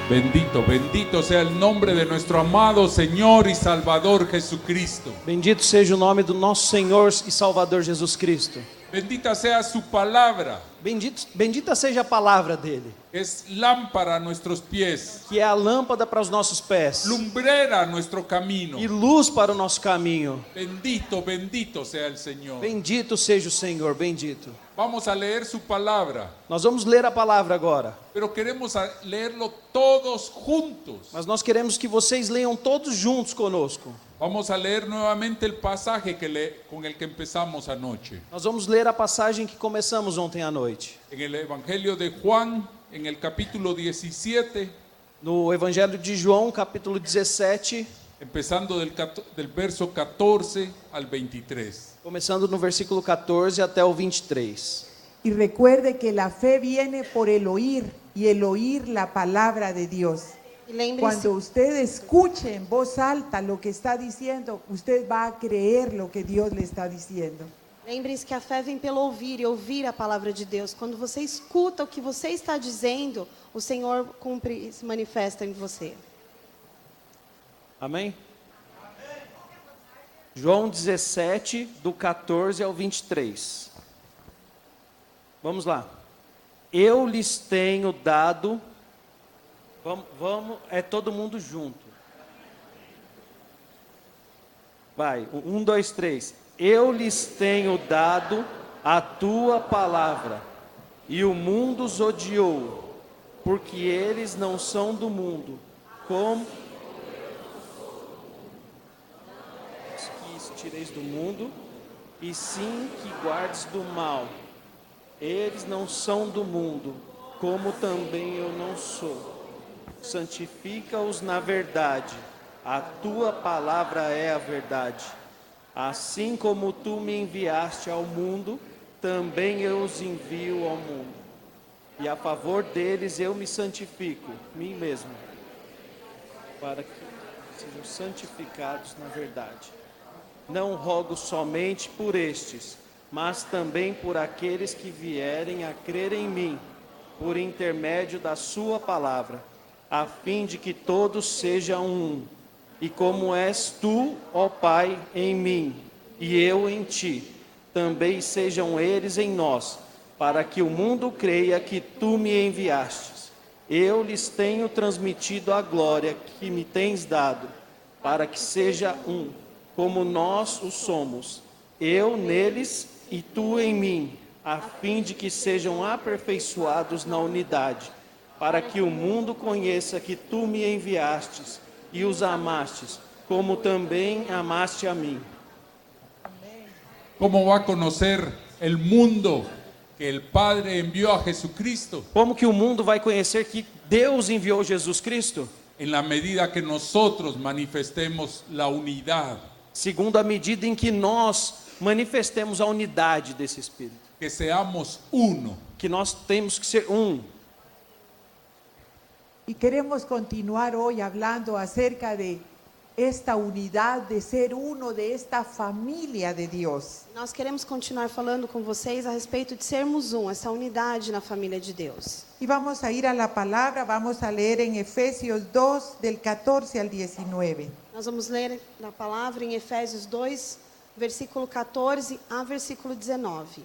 Bendito, bendito sea el nombre de nuestro amado Señor y Salvador Jesucristo. Bendito seja o nome do nosso Senhor e Salvador Jesus Cristo. Bendita sea su palabra, Bendita seja a palavra dele, que es lámpara a nuestros pies, que é a lâmpada para os nossos pés lumbrera a nuestro camino. e luz para o nosso caminho. Bendito, bendito sea el Señor. Bendito seja o Senhor, bendito. Vamos a leer su palabra, Nós vamos ler a palavra agora, pero queremos leerlo todos juntos. mas nós queremos que vocês leiam todos juntos conosco. Vamos a leer nuevamente el pasaje con el que empezamos anoche. Nós vamos ler a passagem que começamos ontem à noite. En el Evangelio de Juan, en el capítulo 17, No Evangelho de João, capítulo 17, empezando del verso 14 al 23. começando no versículo 14 até o 23. Y recuerde que la fe viene por el oír y el oír la palabra de Dios. E lembre-se, Cuando usted escuche en voz alta lo que está diciendo, usted va a creer lo que Dios le está diciendo. lembre-se que a fé vem pelo ouvir e ouvir a palavra de Deus. Quando você escuta o que você está dizendo, o Senhor cumpre e se manifesta em você. Amém? João 17, do 14 ao 23. Vamos lá. Eu lhes tenho dado. Vamos, é todo mundo junto. Vai, 1, 2, 3. Eu lhes tenho dado a tua palavra, e o mundo os odiou, porque eles não são do mundo, como que os tireis do mundo, e sim que guardes do mal. Eles não são do mundo, como também eu não sou. Santifica-os na verdade, a tua palavra é a verdade. Assim como tu me enviaste ao mundo, também eu os envio ao mundo. E a favor deles eu me santifico, mim mesmo, para que sejam santificados na verdade. Não rogo somente por estes, mas também por aqueles que vierem a crer em mim, por intermédio da sua palavra, a fim de que todos sejam um, e como és tu, ó Pai, em mim, e eu em ti, também sejam eles em nós, para que o mundo creia que tu me enviastes. Eu lhes tenho transmitido a glória que me tens dado, para que seja um, como nós o somos, eu neles e tu em mim, a fim de que sejam aperfeiçoados na unidade, para que o mundo conheça que tu me enviastes e os amastes, como também amaste a mim. ¿Cómo va a conocer el mundo que el Padre envió a Jesucristo? Como que o mundo vai conhecer que Deus enviou Jesus Cristo? En la medida que nosotros manifestemos la unidad, Segundo a medida em que nós manifestemos a unidade desse Espírito. que seamos uno. Que nós temos que ser um. Y queremos continuar hoy hablando acerca de esta unidad, de ser uno de esta familia de Dios. Nós queremos continuar falando com vocês a respeito de sermos um, essa unidade na família de Deus. Y vamos a ir a la palabra, vamos a leer en Efesios 2, del 14 al 19. Nós vamos ler na palavra em Efésios 2, versículo 14 a versículo 19.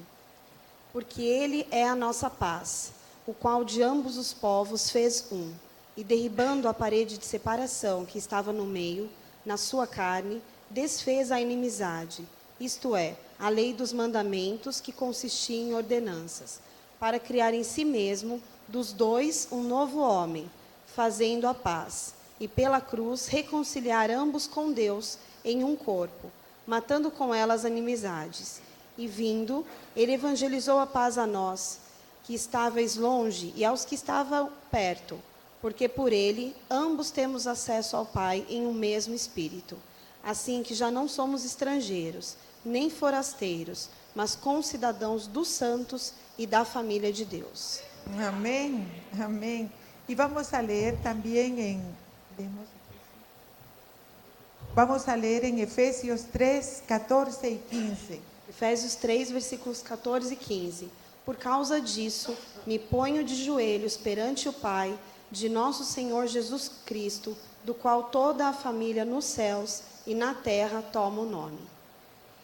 Porque Ele é a nossa paz, o qual de ambos os povos fez um, e derribando a parede de separação que estava no meio, na sua carne, desfez a inimizade, isto é, a lei dos mandamentos que consistia em ordenanças, para criar em si mesmo dos dois um novo homem, fazendo a paz, e pela cruz reconciliar ambos com Deus em um corpo, matando com ela as inimizades. E vindo, ele evangelizou a paz a nós, que estáveis longe, e aos que estavam perto, porque por ele ambos temos acesso ao Pai em um mesmo Espírito. Assim que já não somos estrangeiros, nem forasteiros, mas concidadãos dos santos e da família de Deus. Amén, amén. Y vamos a leer también vamos a leer en Efesios 3, 14 y 15. Efésios 3, versículos 14 e 15. Por causa disso, me ponho de joelhos perante o Pai, de nosso Senhor Jesus Cristo, do qual toda a família nos céus e na terra toma o nome.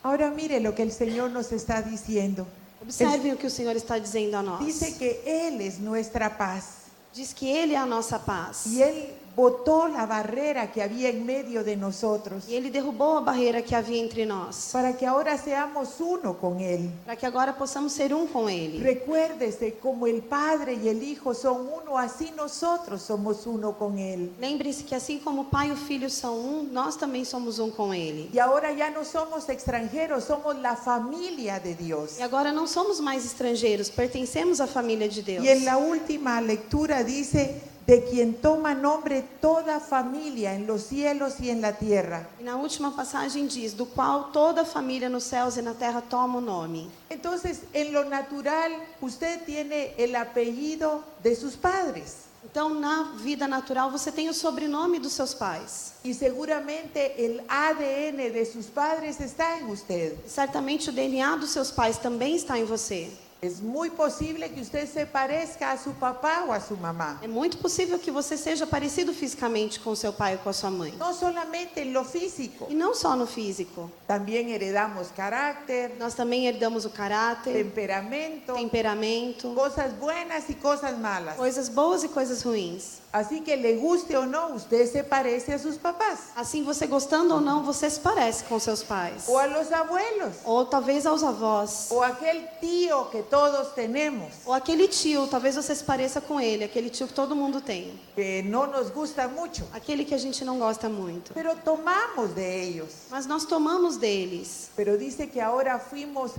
Ahora mire lo que el Señor nos está diciendo. Observem o que o Senhor está dizendo a nós. Dice que Él es nuestra paz. Diz que Ele é a nossa paz. Y Él botó la barrera que había en medio de nosotros E Ele derrubou a barreira que havia entre nós, para que ahora seamos uno con Él. para que agora possamos ser um com Ele. Recuérdese, como el Padre y el Hijo son uno, así nosotros somos uno con Él. Lembre-se que assim como o Pai e o Filho são um, nós também somos um com Ele. Y ahora ya no somos extranjeros, somos la familia de Dios. E agora não somos mais estrangeiros, pertencemos à família de Deus. Y en la última lectura dice, de quien toma nombre toda familia en los cielos y en la tierra. E na última passagem diz, do qual toda a família nos céus e na terra toma o nome. Entonces, en lo natural, usted tiene el apellido de sus padres. Então, na vida natural, você tem o sobrenome dos seus pais. Y seguramente el ADN de sus padres está en usted. E certamente o DNA dos seus pais também está em você. Es muy posible que usted se parezca a su papá o a su mamá. É muito possível que você seja parecido fisicamente com seu pai ou com a sua mãe. No solamente en lo físico, E não só no físico. también heredamos carácter, Nós também herdamos o caráter, temperamento, temperamento, cosas buenas y cosas malas. coisas boas e coisas ruins. Así que le guste o no, usted se parece a sus papás Assim, você gostando ou não, você se parece com seus pais. o a los abuelos Ou talvez aos avós. o aquel tío que todos tenemos, Ou aquele tio, talvez você se pareça com ele, aquele tio que todo mundo tem. que no nos gusta mucho, Aquele que a gente não gosta muito. pero tomamos de ellos. Mas nós tomamos deles. Pero dice que ahora fuimos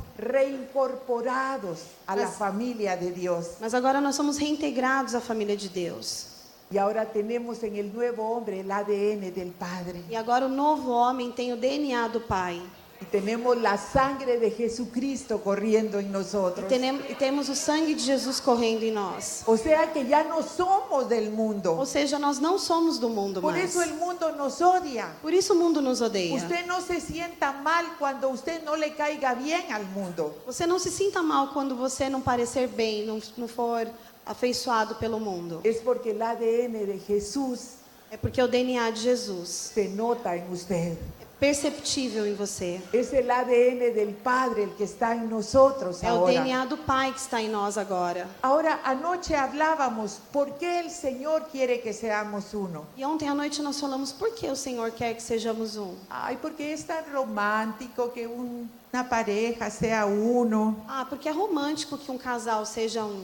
reincorporados a la Mas- familia de Dios. Mas agora nós somos reintegrados à família de Deus. Y ahora tenemos en el nuevo hombre el ADN del Padre. E agora o novo homem tem o DNA do Pai. Y tenemos la sangre de Jesucristo corriendo en nosotros. E temos o sangue de Jesus correndo em nós. O sea que ya no somos del mundo. Ou seja, nós não somos do mundo Por mais. eso el mundo nos odia. Por isso o mundo nos odeia. Usted no se sienta mal cuando usted no le caiga bien al mundo. Você não se sinta mal quando você não parecer bem, não for afeiçoado pelo mundo. Es porque el ADN de Jesús É porque o DNA de Jesus se nota en usted. é perceptível em você. Es el ADN del Padre el que está en nosotros É o ahora. DNA do Pai que está em nós agora. Ahora, anoche hablábamos, ¿por qué el Señor quiere que seamos uno? E ontem à noite nós falamos por que o Senhor quer que sejamos um. Ay, porque es tan romántico que una pareja sea uno. Ah, porque é romântico que um casal seja um.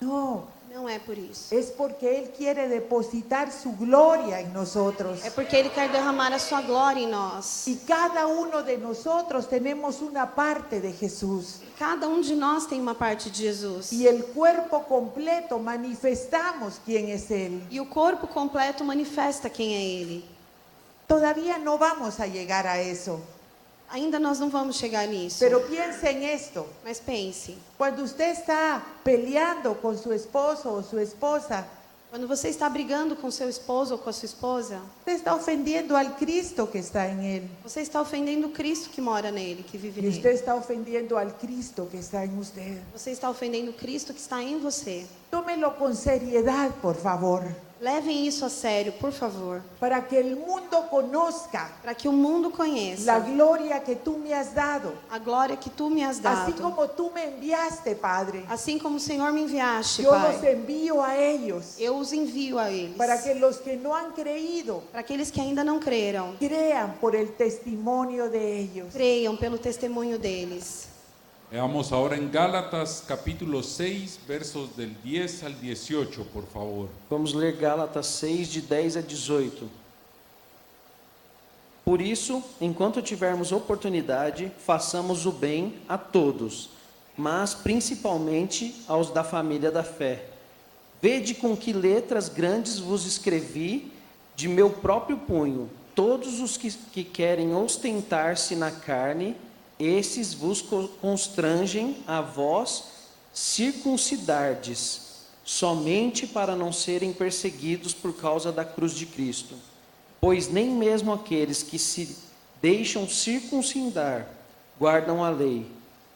No, Não é por isso. es porque Él quiere depositar su gloria en nosotros. É porque Ele quer derramar a sua glória em nós. Y cada uno de nosotros tenemos una parte de Jesús. Cada um de nós tem uma parte de Jesus. Y el cuerpo completo manifestamos quién es Él. E o corpo completo manifesta quem é Ele. Todavía no vamos a llegar a eso. Ainda nós não vamos chegar nisso. Pero piense en esto. Mas pense, Cuando usted está peleando con su esposo o su esposa, quando você está brigando com seu esposo ou com a sua esposa, usted está ofendiendo al Cristo que está en Él. você está ofendendo o Cristo que mora nele, que vive Y usted nele. está ofendiendo al Cristo que está en usted. Você está ofendendo o Cristo que está em você. Tómelo con seriedad, por favor, Levem isso a sério, por favor, para que el mundo conozca para que o mundo la conheça gloria que tú me has dado. a glória que tu me has Así dado. como tú me enviaste, Padre, Assim como o Senhor me enviaste, yo los Pai, envío a ellos, eu os envio a eles. para que los que no han creído, Para aqueles que ainda não creram, crean por el testimonio de ellos. creiam pelo testemunho deles. Veamos ahora en Gálatas capítulo 6, versos del 10 al 18, por favor. Vamos ler Gálatas 6, de 10 a 18. Por isso, enquanto tivermos oportunidade, façamos o bem a todos, mas principalmente aos da família da fé. Vede com que letras grandes vos escrevi de meu próprio punho. Todos os que querem ostentar-se na carne, esses vos constrangem a vós circuncidardes, somente para não serem perseguidos por causa da cruz de Cristo. Pois nem mesmo aqueles que se deixam circuncidar guardam a lei,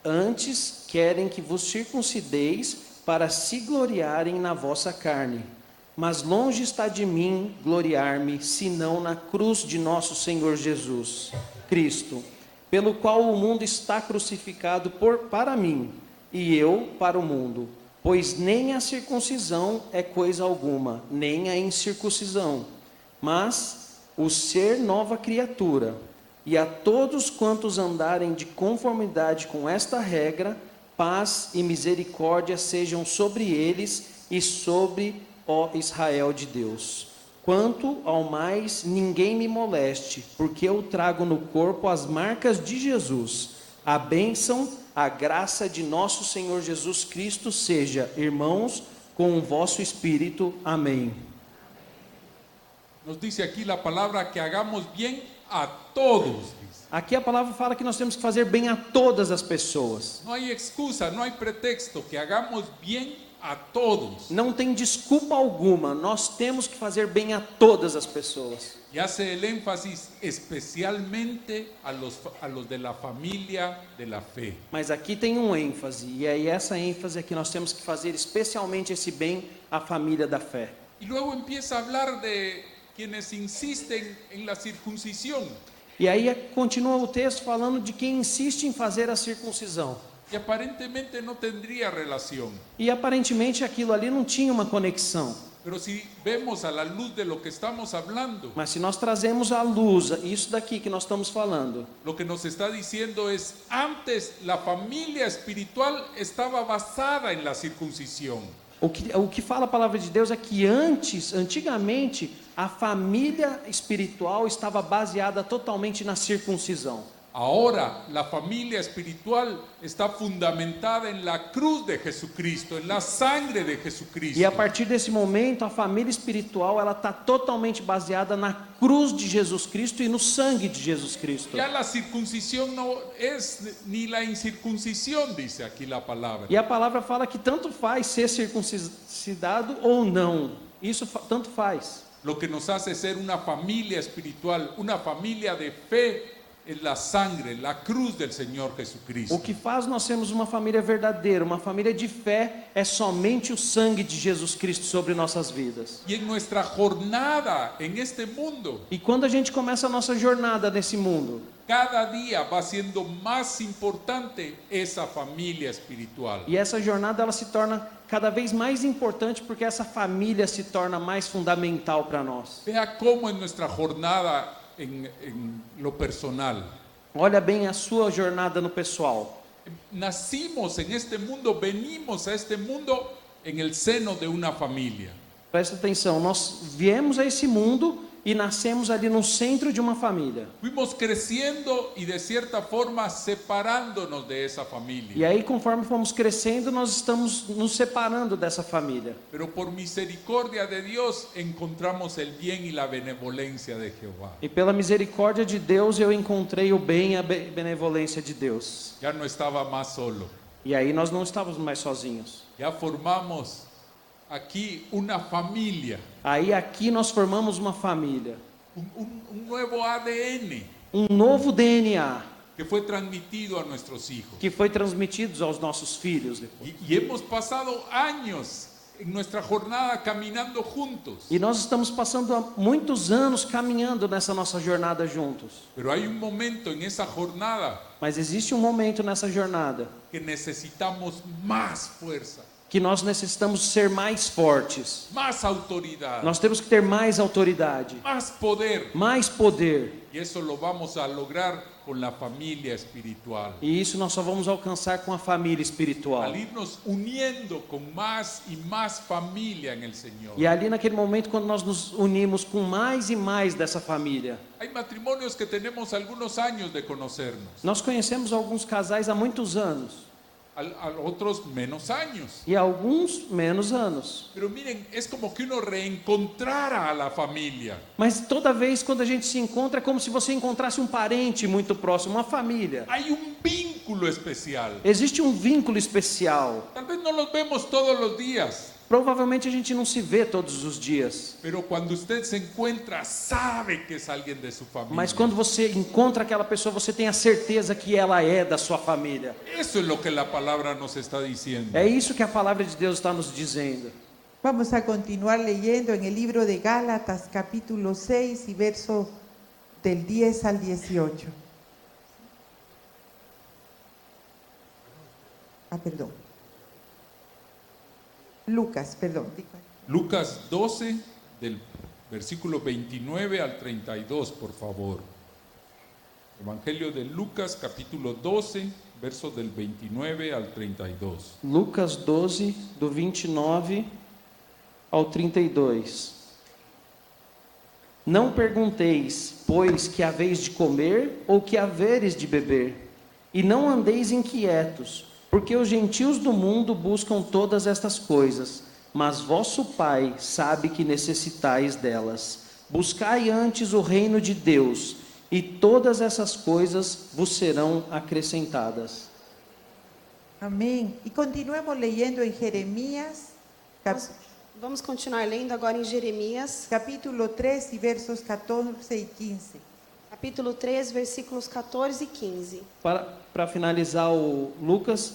antes querem que vos circuncideis para se gloriarem na vossa carne. Mas longe está de mim gloriar-me, senão na cruz de nosso Senhor Jesus Cristo, pelo qual o mundo está crucificado para mim, e eu para o mundo. Pois nem a circuncisão é coisa alguma, nem a incircuncisão, mas o ser nova criatura. E a todos quantos andarem de conformidade com esta regra, paz e misericórdia sejam sobre eles e sobre ó Israel de Deus. Quanto ao mais, ninguém me moleste, porque eu trago no corpo as marcas de Jesus. A bênção, a graça de nosso Senhor Jesus Cristo seja, irmãos, com o vosso espírito. Amém. Nos dice aquí la palabra que hagamos bien a todos. Dice. Aqui a palavra fala que nós temos que fazer bem a todas as pessoas. No hay excusa, no hay pretexto, que hagamos bien a todos. Não tem desculpa alguma, nós temos que fazer bem a todas as pessoas. Y hace el énfasis especialmente a los de la familia de la fe. Mas aqui tem um ênfase, e aí essa ênfase é que nós temos que fazer especialmente esse bem à família da fé. Y luego empieza a hablar de quienes insisten en la circuncisión. E aí continua o texto falando de quem insiste em fazer a circuncisão. Y aparentemente no tendría relación. E aparentemente aquilo ali não tinha uma conexão. Pero si vemos a la luz de lo que estamos hablando, Mas se nós trazemos à luz isso daqui que nós estamos falando, lo que nos está diciendo es, antes la familia espiritual estaba basada en la circuncisión. o que fala a palavra de Deus é que antigamente, a família espiritual estava baseada totalmente na circuncisão. Ahora la familia espiritual está fundamentada en la cruz de Jesucristo, en la sangre de Jesucristo. E a partir desse momento, a família espiritual ela está totalmente baseada na cruz de Jesus Cristo e no sangue de Jesus Cristo. Ya la circuncisión no es ni la incircuncisión, dice aquí la palabra. E a palavra fala que tanto faz ser circuncidado ou não. Isso tanto faz. Lo que nos hace ser una familia espiritual, una familia de fe, es la sangre, la cruz del Señor Jesucristo. O que faz nós sermos uma família verdadeira, uma família de fé, é somente o sangue de Jesus Cristo sobre nossas vidas. Y en nuestra jornada en este mundo, E quando a gente começa a nossa jornada nesse mundo, cada día va siendo más importante esa familia espiritual. e essa jornada ela se torna cada vez mais importante porque essa família se torna mais fundamental para nós. Vea cómo en nuestra jornada en lo personal, Olha bem a sua jornada no pessoal. nacimos en este mundo, venimos a este mundo en el seno de una familia. Presta atenção, nós viemos a esse mundo e nascemos ali no centro de uma família. Fuimos creciendo y de cierta forma separándonos de esa E familia. aí, conforme fomos crescendo, nós estamos nos separando dessa família. Pero por misericordia de Dios encontramos el bien y la benevolencia de Jehová. E pela misericórdia de Deus, eu encontrei o bem e a benevolência de Deus. Ya no estaba más solo. E aí nós não estávamos mais sozinhos. Ya formamos aquí una familia, Aí aqui nós formamos uma família. un nuevo ADN Um novo DNA que fue transmitido a nuestros hijos. que foi transmitido aos nossos filhos depois. Y hemos pasado años en nuestra jornada caminando juntos. E nós estamos passando há muitos anos caminhando nessa nossa jornada juntos. Pero hay un momento en esa jornada Mas existe um momento nessa jornada que necesitamos más fuerza, que nós necessitamos ser mais fortes. más autoridad, Nós temos que ter mais autoridade, más poder. mais poder. Y eso lo vamos a lograr con la familia espiritual. E isso nós só vamos alcançar com a família espiritual. Al irnos uniendo con más y más familia en el Señor. E ali naquele momento, quando nós nos unimos com mais e mais dessa família, Hay matrimonios que tenemos algunos años de conocernos, nós conhecemos alguns casais há muitos anos a otros menos años. e alguns menos anos. Pero miren, es como que uno reencontrara a la familia. Mas toda vez quando a gente se encontra, é como se você encontrasse um parente muito próximo, uma família. Hay un vínculo especial. Existe um vínculo especial. Tal vez no los vemos todos los días, Provavelmente a gente não se vê todos os dias. pero cuando usted se encuentra, sabe que es alguien de su familia. Mas quando você encontra aquela pessoa, você tem a certeza que ela é da sua família. Eso es lo que la palabra nos está diciendo. É isso que a palavra de Deus está nos dizendo. Vamos a continuar leyendo en el libro de Gálatas, capítulo 6 y verso del 10 al 18. Perdón. Lucas, perdón. Lucas 12, del versículo 29 al 32, por favor. Evangelio de Lucas, capítulo 12, versos del 29 al 32. Lucas 12, do 29 ao 32. Não pergunteis, pois, que haveis de comer ou que haveres de beber, e não andeis inquietos, porque os gentios do mundo buscam todas estas coisas, mas vosso Pai sabe que necessitais delas. Buscai antes o reino de Deus, e todas essas coisas vos serão acrescentadas. Amén. Y continuemos leyendo en Jeremías, Vamos continuar lendo agora em Jeremias, capítulo 3 y versos 14 y 15. capítulo 3, versículos 14 e 15. Para finalizar o Lucas,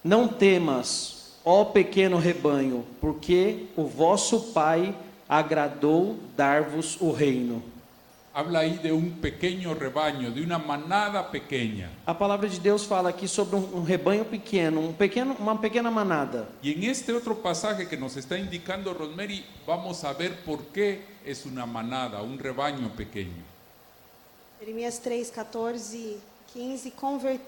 não temas, ó pequeno rebanho, porque o vosso Pai agradou dar-vos o reino. Habla ahí de un pequeño rebaño, de una manada pequeña. A palavra de Deus fala aqui sobre um rebanho pequeno, uma pequena manada. Y en este otro pasaje que nos está indicando Rosemary, vamos a ver por qué es una manada, un rebaño pequeño. Jeremias 3, 14 e 15.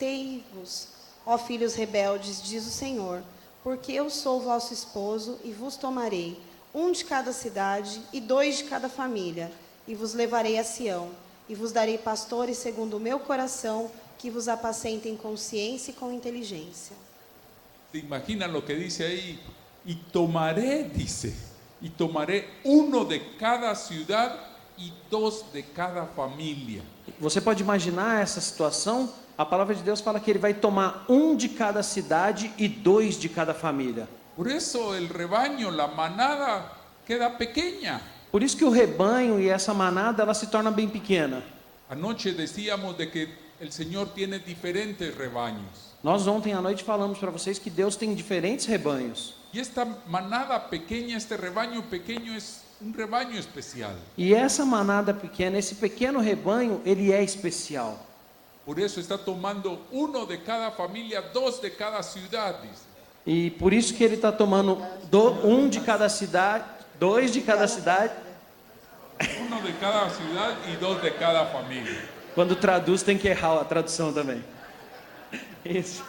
Convertei-vos, ó filhos rebeldes, diz o Senhor, porque eu sou vosso esposo e vos tomarei, um de cada cidade e 2 de cada família, e vos levarei a Sião, e vos darei pastores segundo o meu coração, que vos apacentem com ciência e com inteligência. ¿Se imaginan lo que dice ahí? Y tomaré, dice, y tomaré uno de cada ciudad y 2 de cada familia. Você pode imaginar essa situação? A palavra de Deus fala que ele vai tomar um de cada cidade e 2 de cada família. Por eso el rebaño, la manada, queda pequeña. Por isso que o rebanho e essa manada, ela se torna bem pequena. Anoche decíamos de que el Señor tiene diferentes rebaños. Nós ontem à noite falamos para vocês que Deus tem diferentes rebanhos. Y esta manada pequeña, este rebaño pequeño es un rebaño especial. E essa manada pequena, esse pequeno rebanho, ele é especial. Por eso está tomando uno de cada familia, 2 de cada ciudad, dice. E por isso que ele está tomando um de cada cidade, 2 de cada cidade. Uno de cada ciudad y 2 de cada familia. Quando traduz tem que errar a tradução também. Isso.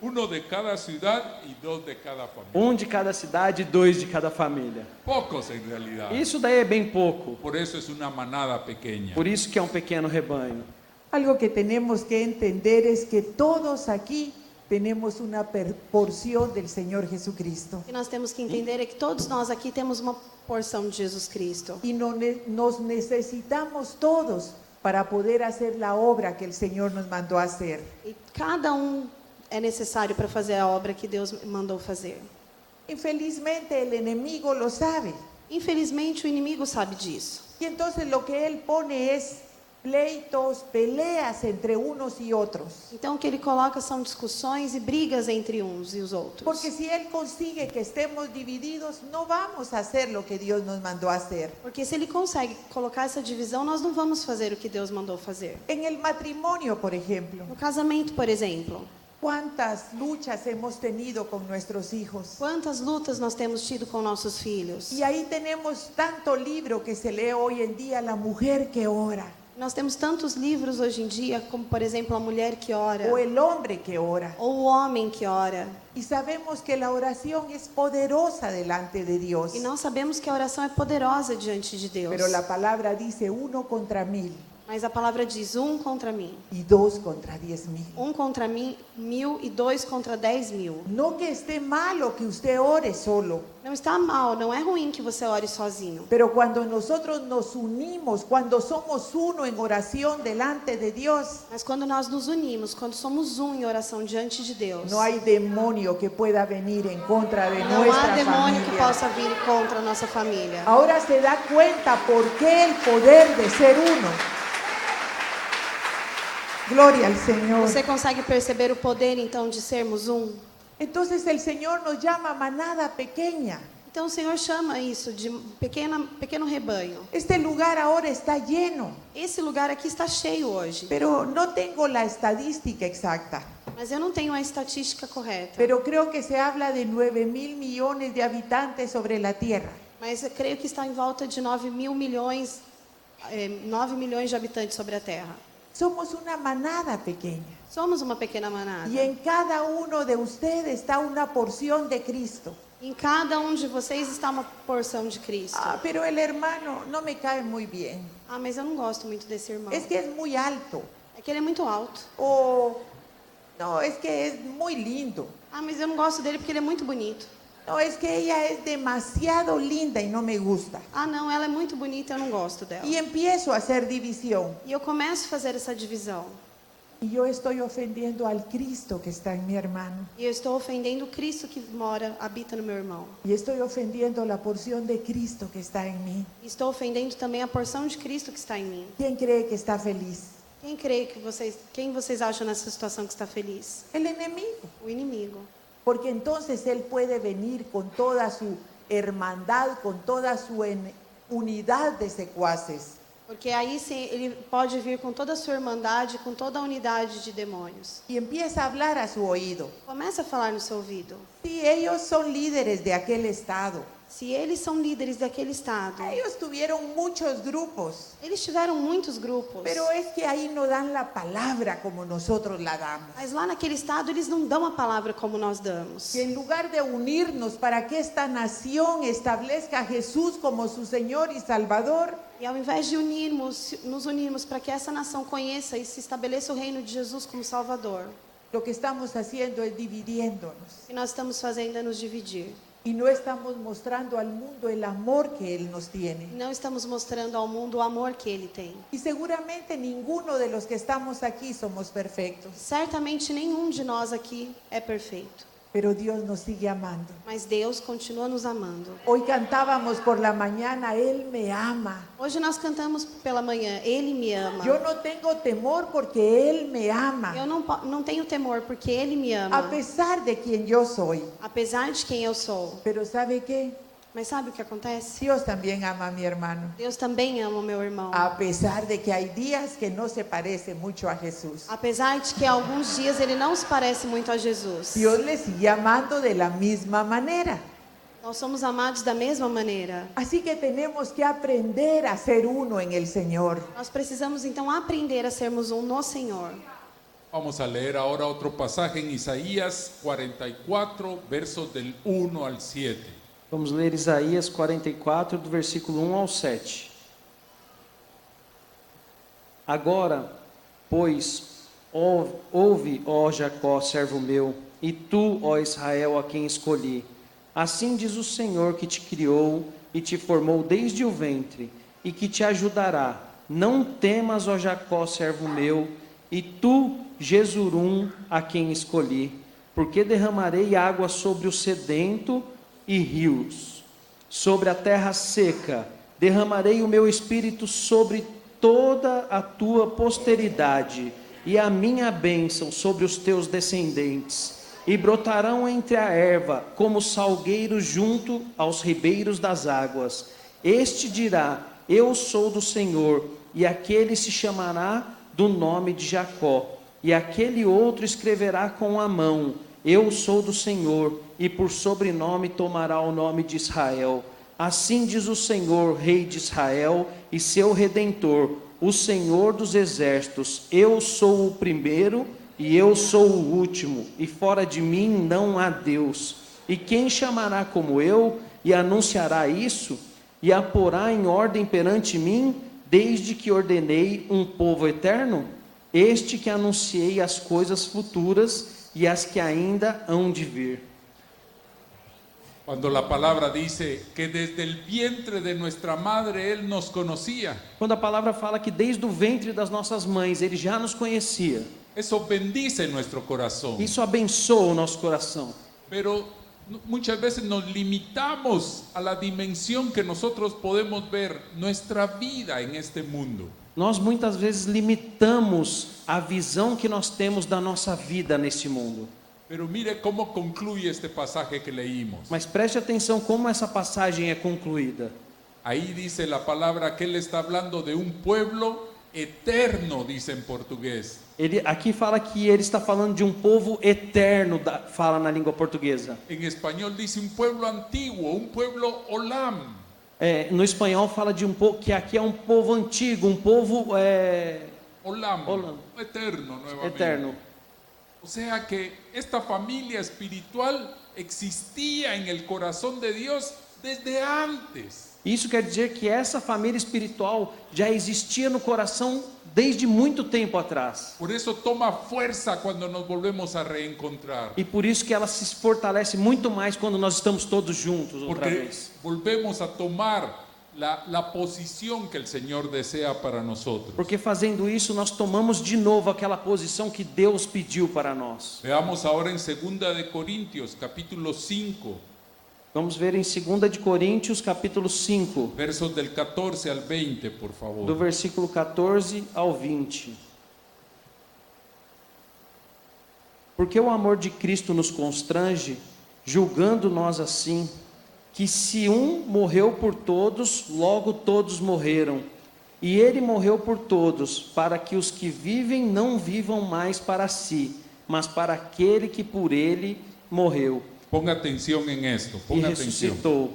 Uno de cada ciudad y 2 de cada familia. Um de cada cidade e 2 de cada família. Pocos en realidad. Isso daí é bem pouco. Por eso es una manada pequeña. Por isso que é um pequeno rebanho. Algo que tenemos que entender es que todos aquí tenemos una porción del Señor Jesucristo. O que nós temos que entender é que todos nós aqui temos uma porção de Jesus Cristo. Y nos necesitamos todos para poder hacer la obra que el Señor nos mandó a hacer. E cada é necessário para fazer a obra que Deus mandou fazer. Infelizmente el enemigo lo sabe. Infelizmente o inimigo sabe disso. Y entonces lo que él pone es pleitos, peleas entre unos y otros. Então o que ele coloca são discussões e brigas entre uns e os outros. Porque si él consigue que estemos divididos, no vamos a hacer lo que Dios nos mandó a hacer. Porque se ele consegue colocar essa divisão, nós não vamos fazer o que Deus mandou fazer. En el matrimonio, por ejemplo, No casamento, por exemplo, ¿cuántas luchas hemos tenido con nuestros hijos? quantas lutas nós temos tido com nossos filhos. Y ahí tenemos tanto libro que se lee hoy en día, La mujer que ora, Nós temos tantos livros hoje em dia, como por exemplo a mulher que ora, o el hombre que ora. ou o homem que ora. Y sabemos que la oración es poderosa delante de Dios. E nós sabemos que a oração é poderosa diante de Deus. Pero la palabra dice 1 contra 1000 Mas a palavra diz 1 contra mim. y 2 contra 10,000. 1 contra mim, 1000 e 2 contra 10.000. No que esté malo que usted ore solo, Não está mal, não é ruim que você ore sozinho. pero cuando nosotros nos unimos, cuando somos uno en oración delante de Dios, Mas quando nós nos unimos, quando somos um em oração diante de Deus, no hay demonio que pueda venir en contra de não há nuestra demônio que familia. possa vir contra a nossa família. Ahora se da cuenta por qué el poder de ser uno. Gloria al Señor. Você consegue perceber o poder então de sermos um? Entonces el Señor nos llama manada pequeña. Então o Senhor chama isso de pequeno rebanho. Este lugar ahora está lleno, Esse lugar aqui está cheio hoje, pero no tengo la estadística exacta. mas eu não tenho a estatística correta. Pero creo que se habla de 9.000 millones de habitantes sobre la tierra. Mas eu creio que está em volta de 9 milhões de habitantes sobre a Terra. Somos una manada pequeña. Somos uma pequena manada. Y en cada uno de ustedes está una porción de Cristo. Em cada um de vocês está uma porção de Cristo. Ah, pero el hermano no me cae muy bien. Ah, mas eu não gosto muito desse irmão. Es que es muy alto. É que ele é muito alto. O no, es que es muy lindo. Ah, mas eu não gosto dele porque ele é muito bonito. No, es que ella es demasiado linda y no me gusta. Ah, não, ela é muito bonita, eu não gosto dela. Y empiezo a hacer división. E eu começo a fazer essa divisão. Y yo estoy ofendiendo al Cristo que está en mi hermano. E eu estou ofendendo o Cristo que habita no meu irmão. Y estoy ofendiendo la porción de Cristo que está en mí. E estou ofendendo também a porção de Cristo que está em mim. ¿Quién cree que está feliz? Quem vocês acham nessa situação que está feliz? El enemigo. O inimigo. Porque entonces Él puede venir con toda su hermandad, con toda su unidad de secuaces. Porque aí sim, ele pode vir com toda a sua irmandade, com toda a unidade de demônios. Y empieza a hablar a su oído. Começa a falar no seu ouvido. Sí, ellos son líderes de aquel estado. Se eles são líderes daquele estado, Ellos tuvieron muchos grupos, eles tiveram muitos grupos. pero es que ahí no dan la palabra como nosotros la damos. Mas lá naquele estado eles não dão a palavra como nós damos. Que en lugar de unirnos para que esta nación establezca a Jesús como su Señor y Salvador, E ao invés de nos unirmos para que essa nação conheça e se estabeleça o reino de Jesus como Salvador, lo que estamos haciendo es dividiéndonos. o que nós estamos fazendo é nos dividir. Y no estamos mostrando al mundo el amor que Él nos tiene. Não estamos mostrando ao mundo o amor que Ele tem. Y seguramente ninguno de los que estamos aquí somos perfectos, Certamente nenhum de nós aqui é perfeito, pero Dios nos sigue amando. mas Deus continua nos amando. Hoy cantábamos por la mañana, Él me ama. Hoje nós cantamos pela manhã, Ele me ama. Yo no tengo temor porque Él me ama, Eu não tenho temor porque Ele me ama, a pesar de quien yo soy. apesar de quem eu sou. Pero ¿sabe qué? Mas sabe o que acontece? Dios también ama a mi hermano, Deus também ama o meu irmão. a pesar de que hay días que no se parece mucho a Jesús. Apesar de que alguns dias ele não se parece muito a Jesus. Dios le sigue amando de la misma manera. Nós somos amados da mesma maneira. Así que tenemos que aprender a ser uno en el Señor. Nós precisamos então aprender a sermos um no Senhor. Vamos a leer ahora otro pasaje en Isaías 44, versos del 1 al 7. Vamos ler Isaías 44, do versículo 1 ao 7. Agora, pois, ouve, ó Jacó, servo meu, e tu, ó Israel, a quem escolhi. Assim diz o Senhor que te criou e te formou desde o ventre, e que te ajudará. Não temas, ó Jacó, servo meu, e tu, Jesurum, a quem escolhi, porque derramarei água sobre o sedento e rios, sobre a terra seca, derramarei o meu espírito sobre toda a tua posteridade, e a minha bênção sobre os teus descendentes, e brotarão entre a erva, como salgueiros junto aos ribeiros das águas. Este dirá: eu sou do Senhor, e aquele se chamará do nome de Jacó, e aquele outro escreverá com a mão: eu sou do Senhor, e por sobrenome tomará o nome de Israel. Assim diz o Senhor, Rei de Israel, e seu Redentor, o Senhor dos exércitos: eu sou o primeiro e eu sou o último, e fora de mim não há Deus. E quem chamará como eu, e anunciará isso, e a porá em ordem perante mim, desde que ordenei um povo eterno? Este que anunciei as coisas futuras e as que ainda hão de vir. Cuando la palabra dice que desde el vientre de nuestra madre Él nos conocía, Quando a palavra fala que desde o ventre das nossas mães Ele já nos conhecia, eso bendice nuestro corazón. isso abençoa o nosso coração. Pero muchas veces nos limitamos a la dimensión que nosotros podemos ver nuestra vida en este mundo. Nós muitas vezes limitamos a visão que nós temos da nossa vida neste mundo. Pero mire cómo concluye este pasaje que leímos. Mas preste atenção como essa passagem é concluída. Ahí dice la palabra que él está hablando de un pueblo eterno, dice en portugués. Aqui fala que ele está falando de um povo eterno, fala na língua portuguesa. En español dice un pueblo antiguo, un pueblo olam. No espanhol fala de um povo que aqui é um povo antigo, um povo Olam, eterno nuevamente. eterno. O sea que esta familia espiritual existía en el corazón de Dios desde antes. Isso quer dizer que essa família espiritual já existia no coração desde muito tempo atrás. Por eso toma fuerza cuando nos volvemos a reencontrar. E por isso que ela se fortalece muito mais quando nós estamos todos juntos outra Porque vez. volvemos a tomar la posición que el Señor desea para nosotros. Porque fazendo isso nós tomamos de novo aquela posição que Deus pediu para nós. Veamos ahora en 2 de Corintios, capítulo 5, Vamos ver em 2 de Coríntios, capítulo 5, versos del 14 al 20, por do favor. versículo 14 ao 20. Porque o amor de Cristo nos constrange, julgando nós assim, que se um morreu por todos, logo todos morreram. E ele morreu por todos, para que os que vivem não vivam mais para si, mas para aquele que por ele morreu Ponga atención en esto, e ponga atención. ressuscitou.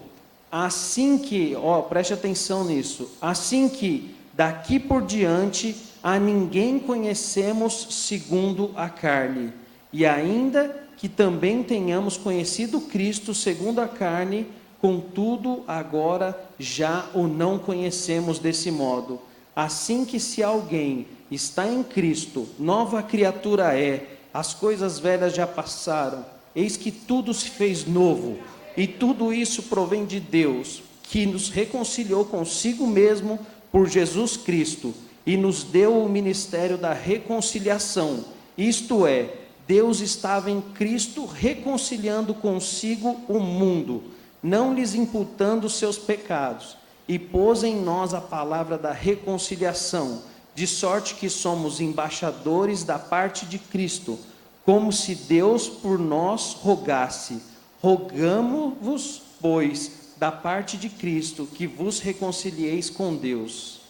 Assim que, preste atenção nisso, assim que daqui por diante a ninguém conhecemos segundo a carne, e ainda que também tenhamos conhecido Cristo segundo a carne, contudo agora já o não conhecemos desse modo. Assim que se alguém está em Cristo, nova criatura é, as coisas velhas já passaram, eis que tudo se fez novo, e tudo isso provém de Deus, que nos reconciliou consigo mesmo por Jesus Cristo, e nos deu o ministério da reconciliação. Isto é, Deus estava em Cristo reconciliando consigo o mundo, não lhes imputando seus pecados, e pôs em nós a palavra da reconciliação, de sorte que somos embaixadores da parte de Cristo, como se Deus por nós rogasse. Rogamo-vos, pois, da parte de Cristo, que vos reconcilieis com Deus.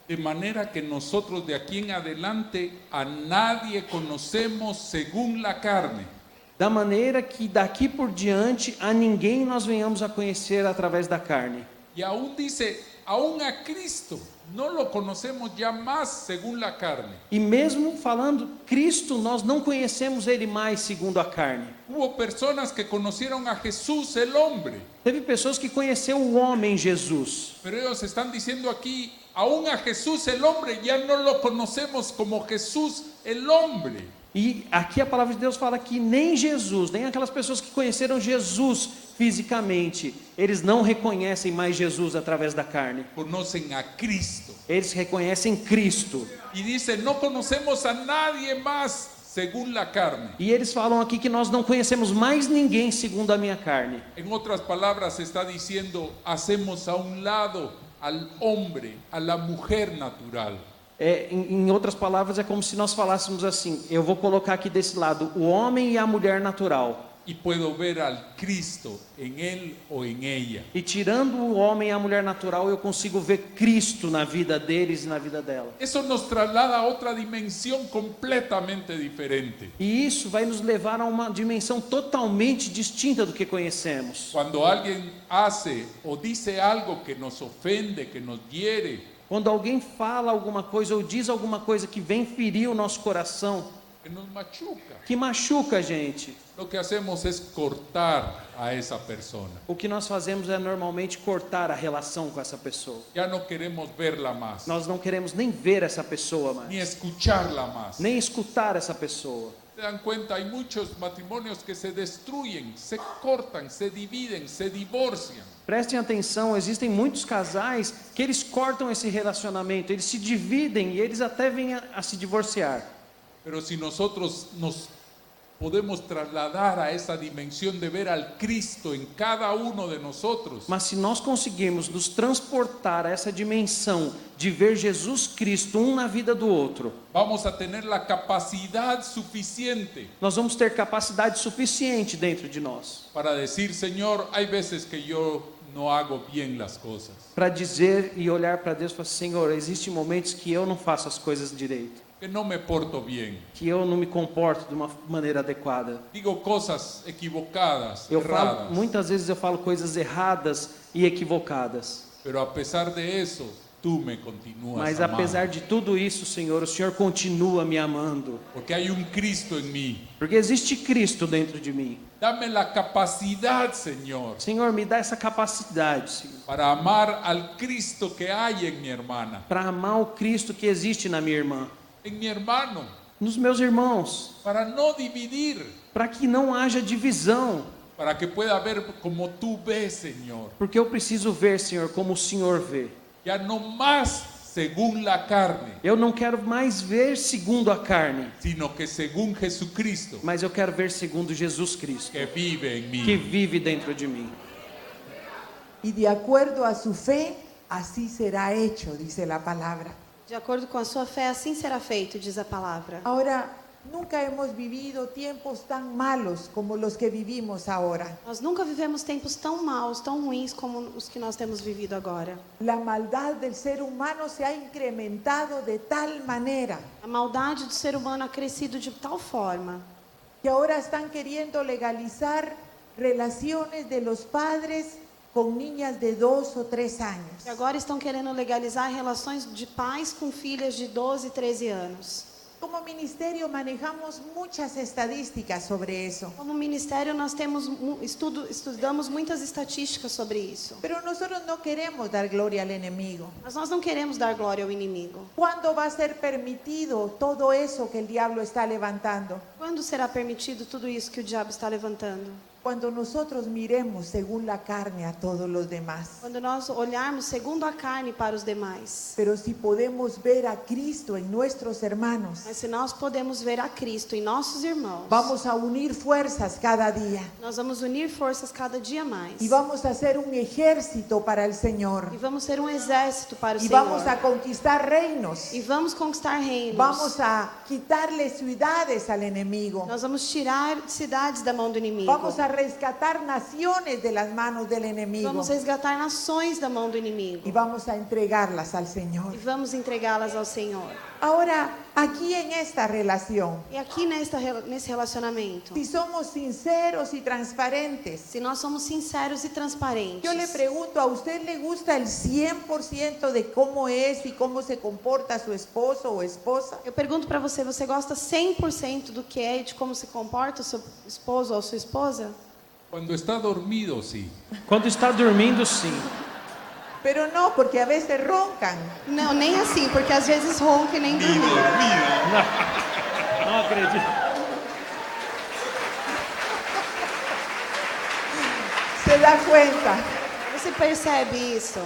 De manera que nosotros de aquí en adelante a nadie conocemos según la carne. Da maneira que daqui por diante a ninguém nós venhamos a conhecer através da carne. Y aún dice, aún a Cristo no lo conocemos ya más según la carne. E mesmo falando Cristo, nós não conhecemos Ele mais segundo a carne. Hubo personas que conocieron a Jesús el hombre, Teve pessoas que conheceram o homem Jesus, pero ellos están diciendo aquí, aún a Jesús el hombre ya no lo conocemos como Jesús el hombre. e aqui a palavra de Deus fala que nem Jesus, nem aquelas pessoas que conheceram Jesus fisicamente, eles não reconhecem mais Jesus através da carne. Conocen a Cristo. Eles reconhecem Cristo. Y dice, no conocemos a nadie más según la carne. E eles falam aqui que nós não conhecemos mais ninguém segundo a minha carne. En otras palabras, está diciendo, hacemos a un lado al hombre, a la mujer natural. Em outras palavras, é como se nós falássemos assim: eu vou colocar aqui desse lado o homem e a mulher natural. Y puedo ver al Cristo en él o en ella. E tirando o homem e a mulher natural, eu consigo ver Cristo na vida deles e na vida dela. Eso nos traslada a otra dimensión completamente diferente. E isso vai nos levar a uma dimensão totalmente distinta do que conhecemos. Cuando alguien hace o dice algo que nos ofende, que nos hiere, Quando alguém fala alguma coisa ou diz alguma coisa que vem ferir o nosso coração, que nos machuca, que machuca a gente, lo que hacemos es cortar a esa persona. o que nós fazemos é normalmente cortar a relação com essa pessoa. Ya no queremos verla más, Nós não queremos nem ver essa pessoa ni mais, escucharla más. nem escutar essa pessoa. Se dan cuenta, hay muchos matrimonios que se destruyen, se cortan, se dividen, se divorcian. Prestem atenção, existem muitos casais que eles cortam esse relacionamento, eles se dividem e eles até vêm a se divorciar. Pero si nosotros nos podemos trasladar a esa dimensión de ver al Cristo en cada uno de nosotros, Mas se nós conseguirmos nos transportar a essa dimensão de ver Jesus Cristo um na vida do outro, vamos a tener la capacidad suficiente nós vamos ter capacidade suficiente dentro de nós para decir, Señor, hay veces que yo no hago bien las cosas, para dizer e olhar para Deus e falar: Senhor, existem momentos que eu não faço as coisas direito, que no me porto bien, que eu não me comporto de uma maneira adequada. digo cosas equivocadas, Eu erradas, falo, muitas vezes eu falo coisas erradas e equivocadas. pero a pesar de eso, tú me continúas Mas amando, apesar de tudo isso, Senhor, o Senhor continua me amando. porque hay un Cristo en mí. Porque existe Cristo dentro de mim. Dame la capacidad, Señor, Senhor, me dá essa capacidade, Senhor, para amar al Cristo que hay en mi hermana, para amar o Cristo que existe na minha irmã, en mi hermano, nos meus irmãos, para no dividir, para que não haja divisão. para que pueda ver como tú ves, Señor, Porque eu preciso ver, Senhor, como o Senhor vê. ya no más según la carne, Eu não quero mais ver segundo a carne, sino que según Jesucristo, mas eu quero ver segundo Jesus Cristo, que vive en que mí. vive dentro de mim. Y de acuerdo a su fe, así será hecho, dice la palabra. De acordo com a sua fé, assim será feito, diz a palavra. Ahora, nunca hemos vivido tiempos tan malos como los que vivimos ahora. Nós nunca vivemos tempos tão maus, tão ruins como os que nós temos vivido agora. La maldad del ser humano se ha incrementado de tal manera A maldade do ser humano ha crescido de tal forma que ahora están queriendo legalizar relaciones de los padres con niñas de 2 o 3 años. que agora estão querendo legalizar relações de pais com filhas de 12 e 13 anos. Como ministerio manejamos muchas estadísticas sobre eso, Como ministério, nós temos estudamos muitas estatísticas sobre isso. pero nosotros no queremos dar gloria al enemigo. Mas nós não queremos dar glória ao inimigo. ¿Cuándo va a ser permitido todo eso que el diablo está levantando? Quando será permitido tudo isso que o diabo está levantando? Cuando nosotros miremos según la carne a todos los demás. Quando nós olharmos segundo a carne para os demais. Pero si podemos ver a Cristo en nuestros hermanos, Mas se nós podemos ver a Cristo em nossos irmãos, vamos a unir fuerzas cada día nós vamos unir forças cada dia mais. y vamos a hacer un ejército para el Señor E vamos ser um exército para o y Senhor. vamos a conquistar reinos. E vamos conquistar reinos. Vamos a quitarle ciudades al enemigo. Nós vamos tirar cidades da mão do inimigo. Vamos a rescatar naciones de las manos del enemigo Vamos resgatar nações da mão do inimigo. y vamos a entregarlas al Señor. E vamos entregá-las ao Senhor. Ahora, aquí en esta relación, E aqui nesse relacionamento, si somos sinceros y transparentes, se nós somos sinceros e transparentes, yo le pregunto, ¿a usted le gusta el 100% de cómo es y cómo se comporta su esposo o esposa? eu pergunto para você, você gosta 100% do que é e de como se comporta o seu esposo ou sua esposa? Cuando está dormido, sí, Quando está dormindo, sim. Pero no, porque a veces roncan. Não, nem assim, porque às vezes ronca e nem dormir. Não acredito. ¿Se da cuenta? Você percebe isso?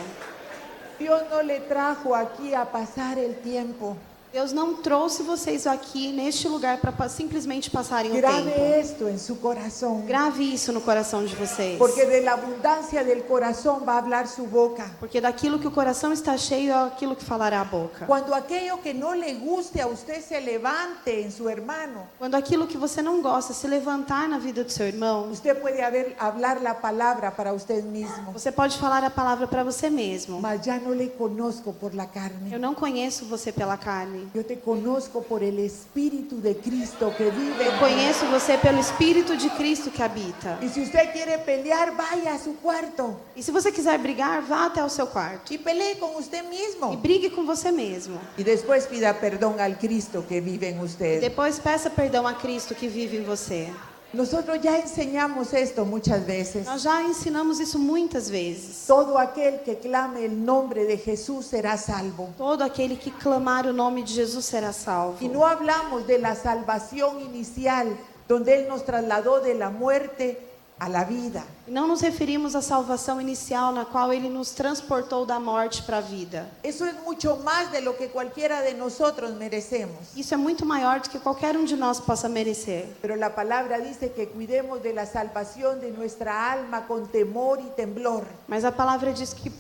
Dios no le trajo aquí a pasar el tiempo. Deus não trouxe vocês aqui neste lugar para simplesmente passarem o Grave tempo. esto en su corazón. Grave isso no coração de vocês. Porque de la abundancia del corazón va a hablar su boca. Porque daquilo que o coração está cheio é aquilo que falará a boca. Cuando aquello que no le guste a usted se levante en su hermano, Quando aquilo que você não gosta se levantar na vida do seu irmão, usted puede hablar la palabra para usted mismo. você pode falar a palavra para você mesmo. Mas ya no le conozco por la Eu carne. não conheço você pela carne. Yo te conozco por el Espíritu de Cristo que vive Eu en ti. conheço você pelo Espírito de Cristo que habita. Y si usted quiere pelear, vaya a su cuarto E se você quiser brigar, vá até o seu quarto. y pelee con usted E mismo. brigue com você mesmo. Y después pida perdón al Cristo que vive en usted. Depois peça perdão a Cristo que vive em você. Nosotros ya enseñamos esto muchas veces. Nós já ensinamos isso muitas vezes. Todo aquel que clame el nombre de Jesús será salvo. Todo aquele que clamar o nome de Jesus será salvo. Y no hablamos de la salvación inicial, donde Él nos trasladó de la muerte a la vida. Não nos referimos à salvação inicial, na qual Ele nos transportou da morte para a vida. Eso es mucho más de lo que cualquiera de nosotros merecemos. Isso é muito maior do que qualquer um de nós possa merecer. Pero la palabra dice que cuidemos de la salvación de nuestra alma con temor y temblor. Mas a palavra diz que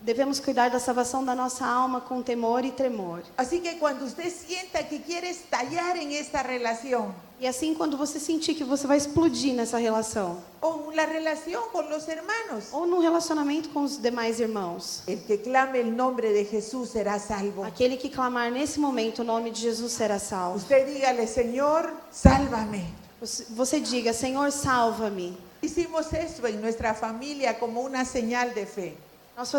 devemos cuidar da salvação da nossa alma com temor e tremor. Así que cuando usted sienta que quiere estallar en esta relación, E assim, quando você sentir que você vai explodir nessa relação, o la relación con los hermanos, ou no relacionamento com os demais irmãos, el que clame el nombre de Jesús será salvo. aquele que clamar nesse momento o nome de Jesus será salvo. Usted dígale, Señor, sálvame. Você diga, Senhor, salva-me. Hicimos esto en nuestra familia como una señal de fe. Nós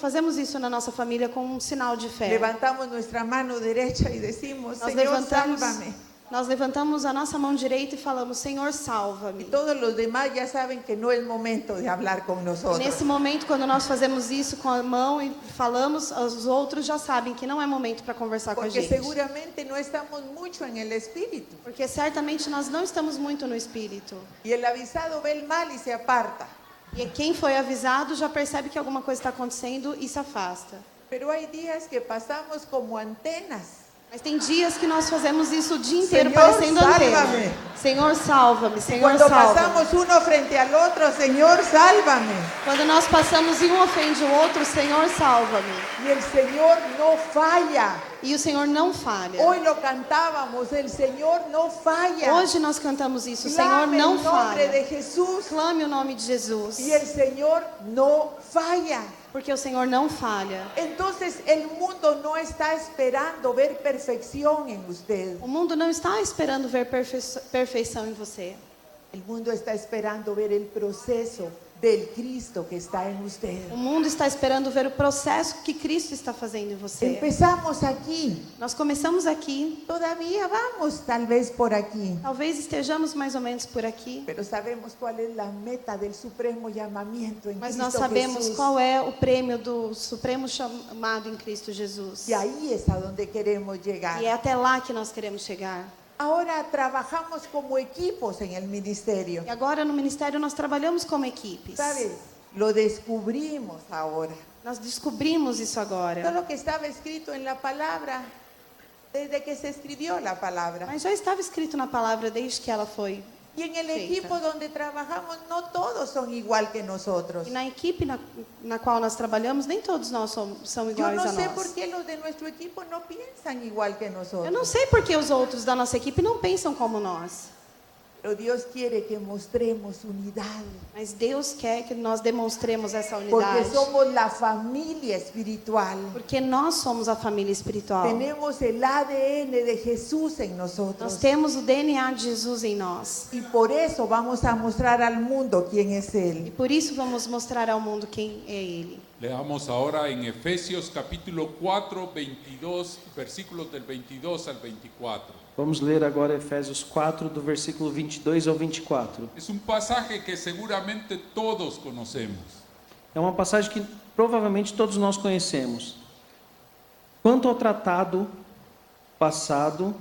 fazemos isso na nossa família como um sinal de fé. Levantamos nuestra mano derecha y decimos, Señor, sálvame. Nós levantamos a nossa mão direita e falamos, Senhor, Y salva-me. todos los demás ya saben que no es momento de hablar con nosotros. Nesse momento, quando nós fazemos isso com a mão e falamos, os outros já sabem que não é momento para conversar com a Porque gente. seguramente no estamos mucho en el espíritu. Porque certamente nós não estamos muito no espírito. Y el avisado ve el mal y se aparta. E quem foi avisado já percebe que alguma coisa está acontecendo e se afasta. Pero hay días que pasamos como antenas. Mas tem dias que nós fazemos isso o dia inteiro Senhor, parecendo antena. sálvame. Senhor, salva-me. Senhor, Cuando salva-me. pasamos uno frente al otro, Señor, sálvame. Quando nós passamos e um ofende o outro, Senhor, salva-me. Y el Señor no falla. E o Senhor não falha. Hoy lo cantábamos, el Señor no falla. Hoje nós cantamos isso, o Senhor Clame não el nombre falha. de Jesús Clame o nome de Jesus, y el Señor no falla. porque o Senhor não falha. Entonces el mundo no está esperando ver perfección en usted. O mundo não está esperando ver perfeição em você. El mundo está esperando ver el proceso del Cristo que está en usted. O mundo está esperando ver o processo que Cristo está fazendo em você. Empezamos aquí. Nós começamos aqui, Todavía vamos tal vez por aquí. talvez estejamos mais ou menos por aqui, Pero sabemos cuál es la meta del supremo llamamiento en mas Cristo nós sabemos Jesús. qual é o prêmio do supremo chamado em Cristo Jesus. Y ahí es a donde queremos llegar. E é até lá que nós queremos chegar. Ahora trabajamos como equipos en el ministerio. E agora no ministério nós trabalhamos como equipes. ¿Sabes? Lo descubrimos ahora. Nós descobrimos isso Todo agora. lo que estaba escrito en la palabra, desde que se escribió la palabra. Mas já estava escrito na palavra desde que ela foi. Y en el Feita. equipo donde trabajamos, no todos son igual que nosotros. E na equipe na qual nós trabalhamos, nem todos nós são Yo iguais no a sé por nós. qué los de nuestro equipo no piensan igual que Eu não nosotros. sei porque os outros da nossa equipe não pensam como nós. Pero Dios quiere que mostremos unidad. Mas Deus quer que nós demonstremos essa Porque unidade. somos la familia espiritual. Porque nós somos a família espiritual. Tenemos el ADN de Jesús en Nós nosotros. temos o DNA de Jesus em nós. Y por eso vamos a mostrar al mundo quién es E Él. por isso vamos mostrar ao mundo quem é Ele. Leamos ahora en Efesios capítulo 4, 22, versículos del 22 al 24. Vamos ler agora Efésios 4, do versículo 22 ao 24. Es un pasaje que seguramente todos conocemos. É uma passagem que provavelmente todos nós conhecemos. Quanto ao tratado passado,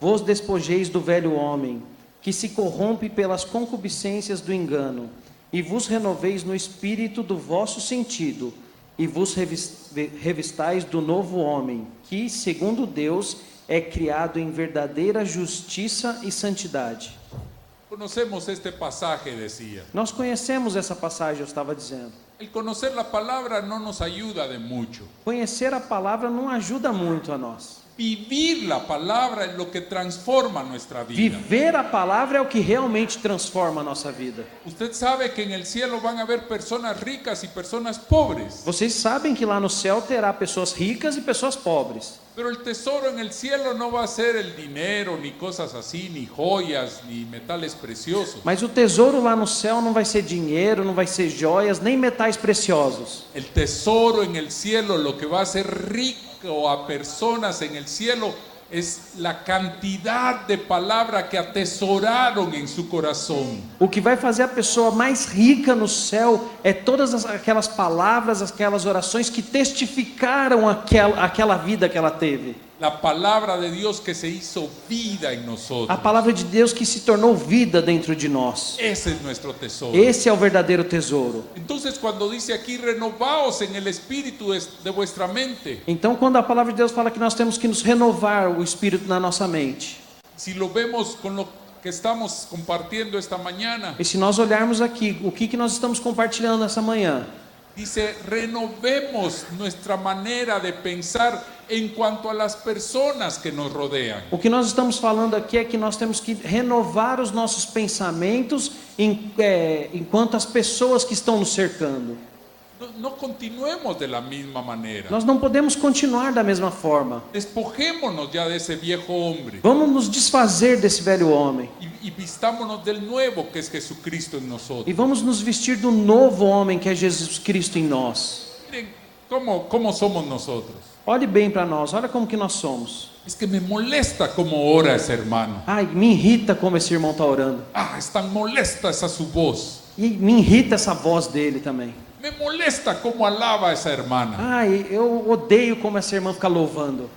vos despojeis do velho homem, que se corrompe pelas concupiscências do engano, e vos renoveis no espírito do vosso sentido, e vos revistais do novo homem, que, segundo Deus, é criado em verdadeira justiça e santidade. Conocemos este pasaje, decía. Nós conhecemos essa passagem, eu estava dizendo. El conocer la palabra no nos ayuda de mucho. Conhecer a palavra não ajuda muito a nós. Vivir la palabra es lo que transforma nuestra vida. Viver a palavra é o que realmente transforma a nossa vida. Usted sabe que en el cielo van a haber personas ricas y personas pobres. Vocês sabem que lá no céu terá pessoas ricas e pessoas pobres. Pero el tesoro en el cielo no va a ser el dinero, ni cosas así, ni joyas, ni metales preciosos. Mas o tesouro lá no céu não vai ser dinheiro, não vai ser joias, nem metais preciosos. El tesoro en el cielo, lo que va a hacer rico a personas en el cielo, es la cantidad de palabra que atesoraron en su corazón. O que vai fazer a pessoa mais rica no céu é todas aquelas palavras, aquelas orações que testificaram aquela vida que ela teve. La palabra de Dios que se hizo vida en A nosotros. palavra de Deus que se tornou vida dentro de nós. Ese es nuestro tesoro. Esse é o verdadeiro tesouro. Entonces cuando dice aquí, renovaos en el espíritu de vuestra mente. Então, quando a palavra de Deus fala que nós temos que nos renovar o espírito na nossa mente, Si lo vemos con lo que estamos compartiendo esta mañana, e se nós olharmos aqui, o que nós estamos compartilhando essa manhã? dice, renovemos nuestra manera de pensar en cuanto a las personas que nos rodean. O que nós estamos falando aqui é que nós temos que renovar os nossos pensamentos enquanto as pessoas que estão nos cercando. No continuemos de la misma manera. Nós não podemos continuar da mesma forma. Despojémonos ya de ese viejo hombre Vamos nos desfazer desse velho homem y vistámonos del nuevo que es Jesucristo en e nosotros. vamos nos vestir do novo homem que é Jesus Cristo em nós. Miren cómo somos nosotros. Olhe bem para nós, olha como que nós somos. Es que me molesta cómo ora ese hermano. Ai, me irrita como esse irmão está orando. Es tan molesta esa su voz. E me irrita essa voz dele também. Me molesta cómo alaba a esa hermana. Ai, eu odeio como essa irmã fica louvando.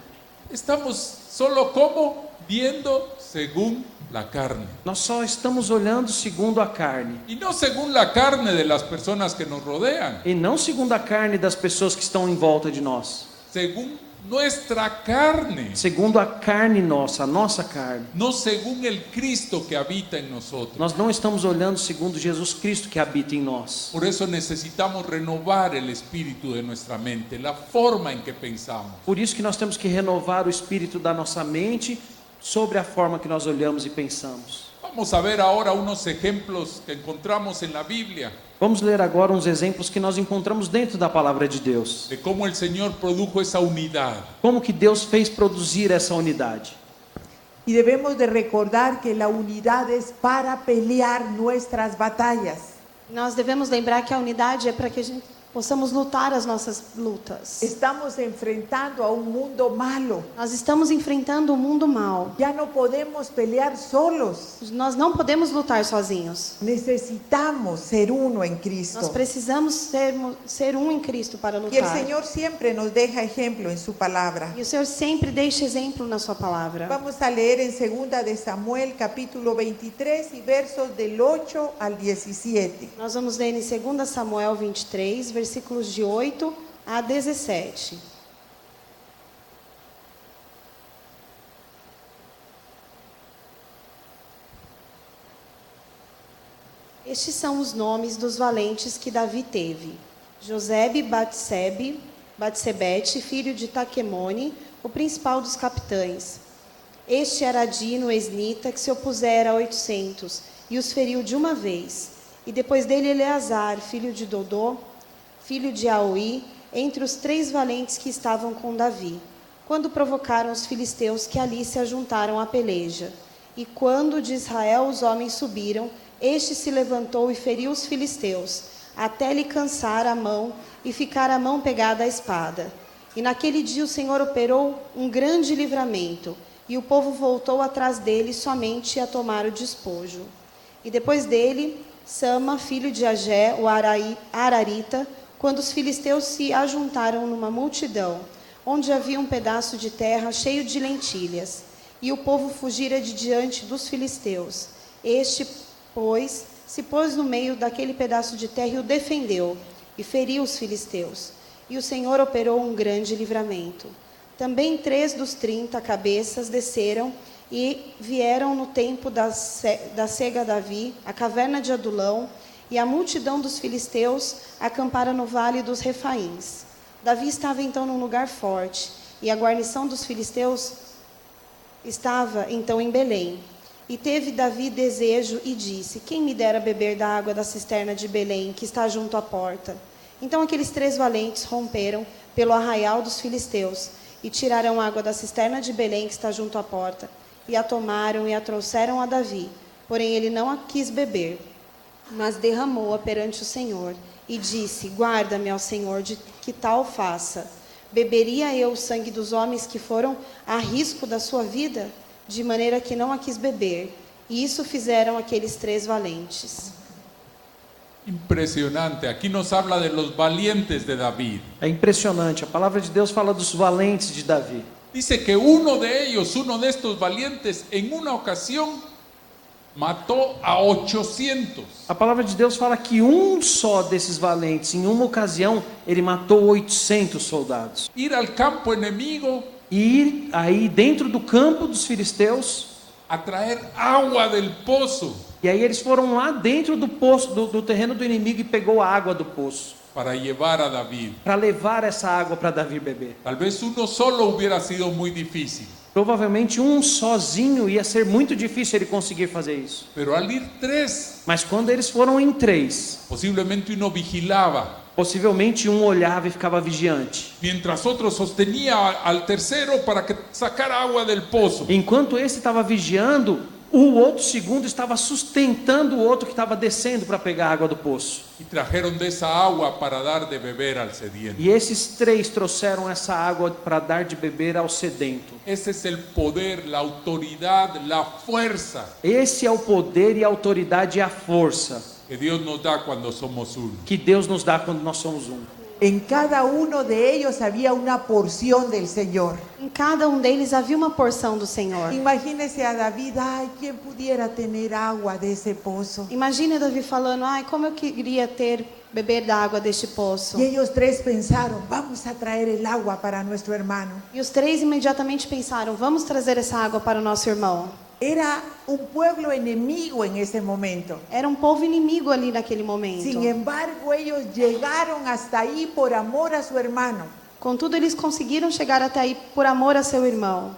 Estamos solo como viendo según la carne. Nós só estamos olhando segundo a carne. Y no según la carne de las personas que nos rodean. E não segundo a carne das pessoas que estão em volta de nós. Según nuestra carne. Segundo a carne nossa, a nossa carne. No según el Cristo que habita en nosotros. Nós não estamos olhando segundo Jesus Cristo que habita em nós. Por eso necesitamos renovar el espíritu de nuestra mente, la forma en que pensamos. Por isso que nós temos que renovar o espírito da nossa mente sobre a forma que nós olhamos e pensamos. Vamos a ver ahora unos ejemplos que encontramos en la Biblia Vamos ler agora uns exemplos que nós encontramos dentro da palavra de Deus. de cómo el Señor produjo esa unidad. Como que Deus fez produzir essa unidade. Y debemos de recordar que la unidad es para pelear nuestras batallas. Nós devemos lembrar que a unidade é para que a gente possamos lutar as nossas lutas. Estamos enfrentando a un mundo malo. Nós estamos enfrentando o mundo mal. Ya no podemos pelear solos. Nós não podemos lutar sozinhos. Necesitamos ser uno en Nós Cristo. precisamos ser um em Cristo para Y el lutar. Señor siempre nos deja ejemplo en su palabra. E o Senhor sempre deixa exemplo na sua palavra. Vamos a leer en 2 de Samuel capítulo 23 y versos del 8 al 17. Nós vamos ler em 2 Samuel 23, versículos de 8 a 17. Estes são os nomes dos valentes que Davi teve: Josebe Batsebete, filho de Taquemone, o principal dos capitães. Este era Adino, esnita, que se opusera a 800, e os feriu de uma vez. E depois dele Eleazar, filho de Dodô, filho de Aui, entre os 3 valentes que estavam com Davi, quando provocaram os filisteus que ali se ajuntaram à peleja. E quando de Israel os homens subiram, este se levantou e feriu os filisteus, até lhe cansar a mão e ficar a mão pegada à espada. E naquele dia o Senhor operou um grande livramento, e o povo voltou atrás dele somente a tomar o despojo. E depois dele, Sama, filho de Agé, o Ararita, quando os filisteus se ajuntaram numa multidão, onde havia um pedaço de terra cheio de lentilhas, e o povo fugira de diante dos filisteus. Este, pois, se pôs no meio daquele pedaço de terra e o defendeu, e feriu os filisteus. E o Senhor operou um grande livramento. Também 3 dos 30 cabeças desceram e vieram no tempo da cega Davi, a caverna de Adulão, e a multidão dos filisteus acampara no vale dos Refaíns. Davi estava então num lugar forte, e a guarnição dos filisteus estava então em Belém. E teve Davi desejo e disse: quem me dera beber da água da cisterna de Belém, que está junto à porta? Então aqueles 3 valentes romperam pelo arraial dos filisteus, e tiraram água da cisterna de Belém, que está junto à porta, e a tomaram e a trouxeram a Davi. Porém ele não a quis beber, mas derramou-a perante o Senhor, e disse: guarda-me ao Senhor de que tal faça. Beberia eu o sangue dos homens que foram a risco da sua vida? De maneira que não a quis beber. E isso fizeram aqueles 3 valentes. Impresionante. Aquí nos habla de los valientes de David. É impressionante. A palavra de Deus fala dos valentes de Davi. Dice que uno de ellos, uno de estos valientes, en una ocasión mató a 800. A palavra de Deus fala que um só desses valentes, em uma ocasião, ele matou 800 soldados. Ir al campo enemigo E ir aí dentro do campo dos filisteus, a traer agua del pozo e aí eles foram lá dentro do poço, do terreno do inimigo, e pegou a água do poço, para llevar a David. para levar essa água para Davi beber. Tal vez uno solo hubiera sido muy difícil, Provavelmente um sozinho ia ser muito difícil ele conseguir fazer isso. pero al ir 3, Mas quando eles foram em 3, posiblemente uno vigilaba, possivelmente um olhava e ficava vigiante. mientras otro sostenía al tercero para que sacara agua del pozo. Enquanto esse estava vigiando, o outro segundo estava sustentando o outro que estava descendo para pegar a água do poço. Y trajeron de esa agua para dar de beber al sediento. E esses 3 trouxeram essa água para dar de beber ao sedento. Ese es el poder, la autoridad, la fuerza Esse é o poder e a autoridade e a força que Dios nos da cuando somos uno. que Deus nos dá quando nós somos um. En cada uno de ellos había una porción del Señor. Em cada um deles havia uma porção do Senhor. Imagínese a David, ay, ¿quién pudiera tener agua de ese pozo? Imagine Davi falando: ai, como eu queria beber da água deste poço. Y ellos 3 pensaron, vamos a traer el agua para nuestro hermano. E os 3 imediatamente pensaram: vamos trazer essa água para o nosso irmão. Era un pueblo enemigo en ese momento. Era um povo inimigo ali naquele momento. Sin embargo, ellos llegaron hasta ahí por amor a su hermano. Contudo, eles conseguiram chegar até aí por amor a seu irmão.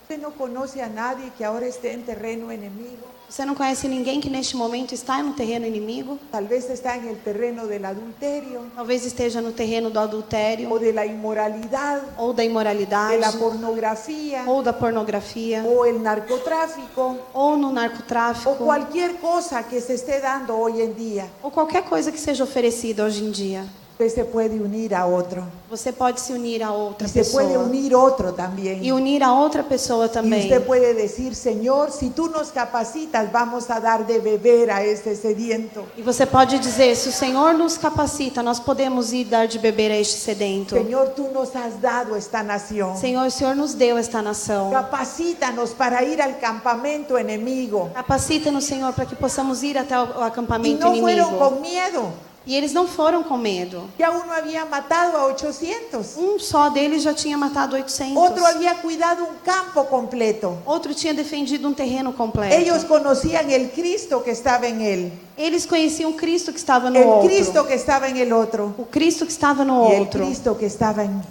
Usted no conoce a nadie que ahora esté en terreno enemigo. Você não conhece ninguém que neste momento está no terreno inimigo? Tal vez está en el terreno del adulterio Talvez esteja no terreno do adultério, o de la inmoralidad, ou da de imoralidade, la pornografía ou da pornografia, o el narcotráfico ou no o narcotráfico, cualquier cosa que se esté dando hoy en día. ou qualquer coisa que seja oferecida hoje em dia. Usted se puede unir a otro Você pode se unir a outra y se puede pessoa unir otro también. e unir a outra pessoa Y também. usted puede decir, Señor, si tú nos capacitas, vamos a dar de beber a este sediento. E você pode dizer: se o Senhor nos capacita, nós podemos ir dar de beber a este sedento. Señor, tú nos has dado esta nación. Senhor, o Senhor nos deu esta nação. Capacítanos para ir al campamento enemigo. Capacita-nos, Senhor, para que possamos ir até o Y acampamento no fueron inimigo. con miedo. E eles não foram com medo. Ya uno había matado a 800. Um só deles já tinha matado 800. Otro había cuidado un campo completo. Outro tinha defendido um terreno completo. Ellos conocían el Cristo que estaba en él. Eles conheciam o Cristo que estava no El outro. Cristo que estaba en el otro. O Cristo que estava no Y el outro. Cristo que estaba en...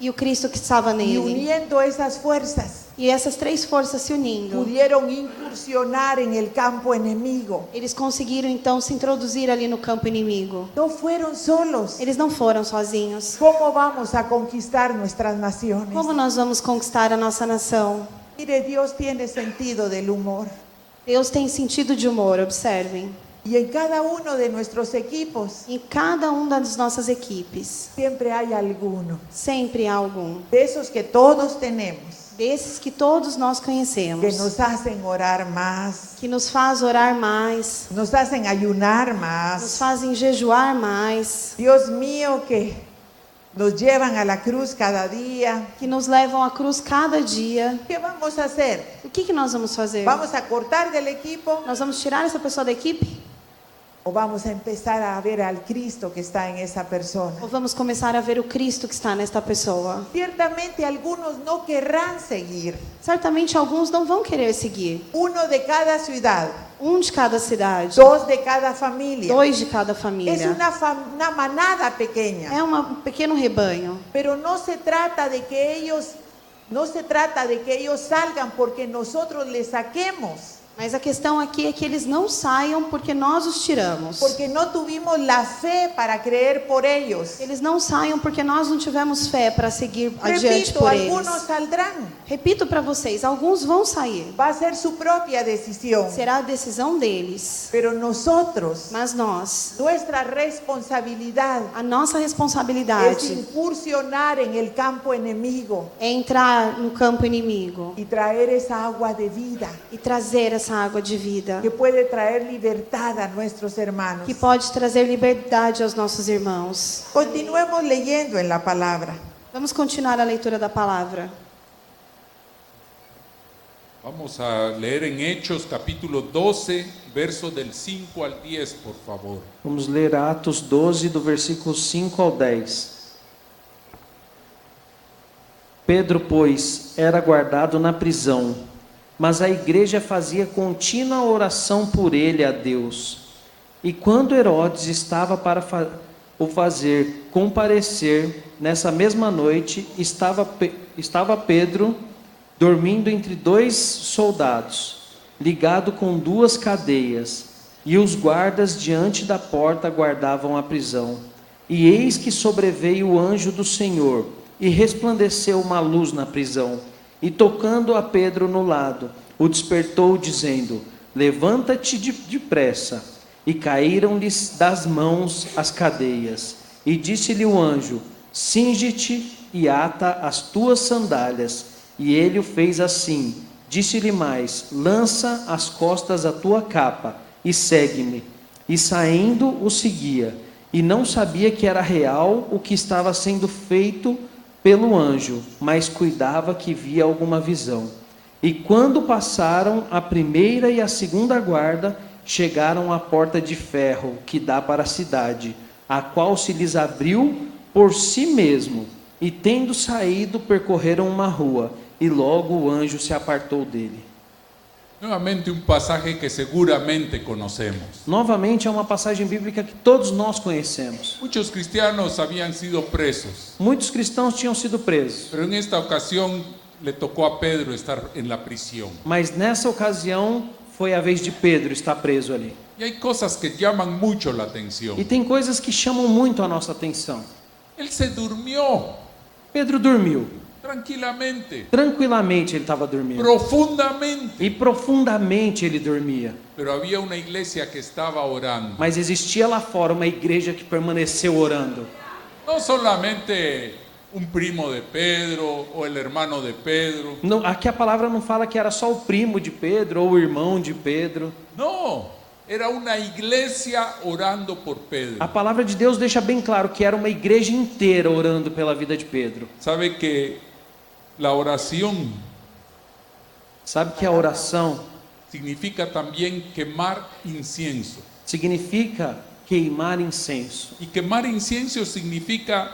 E o Cristo que estava Y nele. uniendo esas fuerzas, E essas 3 forças se unindo, pudieron incursionar en el campo enemigo. eles conseguiram então se introduzir ali no campo inimigo. No fueron solos. Eles não foram sozinhos. ¿Cómo vamos a conquistar nuestras naciones? Como nós vamos conquistar a nossa nação? Mire, Dios tiene sentido del humor. Deus tem sentido de humor, observem. Y en cada uno de nuestros equipos Em cada uma das nossas equipes, siempre hay alguno. sempre há algum. De esos que todos tenemos. Desses que todos nós Que conhecemos. nos hacen orar más. Que nos faz orar mais. Nos hacen ayunar Nos más. fazem jejuar mais. Dios mío, que nos llevan a la cruz cada día. Que nos levam à cruz cada dia. ¿Qué vamos a hacer? O que nós vamos fazer? ¿Vamos a cortar del equipo? Nós vamos tirar essa pessoa da equipe? ¿O vamos a empezar a ver al Cristo que está en esa persona? Ou vamos começar a ver o Cristo que está nesta pessoa? Ciertamente algunos no querrán seguir. Certamente alguns não vão querer seguir. Uno de cada ciudad, Um de cada cidade. 2 de cada familia. 2 de cada Es família. una manada pequeña. É um pequeno rebanho. Pero no se trata de que ellos salgan porque nosotros les saquemos. Mas a questão aqui é que eles não saiam porque nós os tiramos. Porque no tuvimos la fe para creer por ellos. Eles não saiam porque nós não tivemos fé para seguir adiante Repito, por eles. algunos saldrán. Repito para vocês, alguns vão sair. Va a ser su propia decisión. Será a decisão deles. Pero nosotros, Mas nós, nuestra responsabilidad a nossa es responsabilidade incursionar en el campo enemigo é entrar no campo inimigo y traer esa agua de vida e trazer essa água de vida, que puede traer libertad a nuestros hermanos. que pode trazer liberdade aos nossos irmãos. Continuemos leyendo en la palabra. Vamos continuar a leitura da palavra. Vamos a leer en Hechos capítulo 12, verso del 5 al 10, por favor. Vamos ler Atos 12, do versículo 5 ao 10. Pedro, pois, era guardado na prisão, mas a igreja fazia contínua oração por ele a Deus. E quando Herodes estava para o fazer comparecer, nessa mesma noite, estava Pedro dormindo entre dois soldados, ligado com duas cadeias, e os guardas diante da porta guardavam a prisão. E eis que sobreveio o anjo do Senhor, e resplandeceu uma luz na prisão, e tocando a Pedro no lado, o despertou, dizendo: levanta-te depressa. E caíram-lhes das mãos as cadeias. E disse-lhe o anjo: cinge-te e ata as tuas sandálias. E ele o fez assim. Disse-lhe mais: lança às costas a tua capa e segue-me. E saindo o seguia, e não sabia que era real o que estava sendo feito pelo anjo, mas cuidava que via alguma visão. E quando passaram a primeira e a segunda guarda, chegaram à porta de ferro que dá para a cidade, a qual se lhes abriu por si mesmo, e tendo saído, percorreram uma rua, e logo o anjo se apartou dele. Nuevamente un pasaje que seguramente conocemos. Novamente é uma passagem bíblica que todos nós conhecemos. Muchos cristianos habían sido presos, Muitos cristãos tinham sido presos, pero en esta ocasión le tocó a Pedro estar en la prisión. mas nessa ocasião foi a vez de Pedro estar preso ali. Y hay cosas que llaman mucho la atención. E tem coisas que chamam muito a nossa atenção. Él se durmió Pedro dormiu. tranquilamente, Tranquilamente ele estava dormindo. profundamente. E profundamente ele dormia. Pero había una iglesia que estaba orando. Mas existia lá fora uma igreja que permaneceu orando. No solamente un primo de Pedro o el hermano de Pedro. Não, aqui a palavra não fala que era só o primo de Pedro ou o irmão de Pedro. No, era una iglesia orando por Pedro. A palavra de Deus deixa bem claro que era uma igreja inteira orando pela vida de Pedro. ¿Sabe que la oración Sabe que a oração significa también quemar incienso? significa queimar incenso. Y quemar incienso significa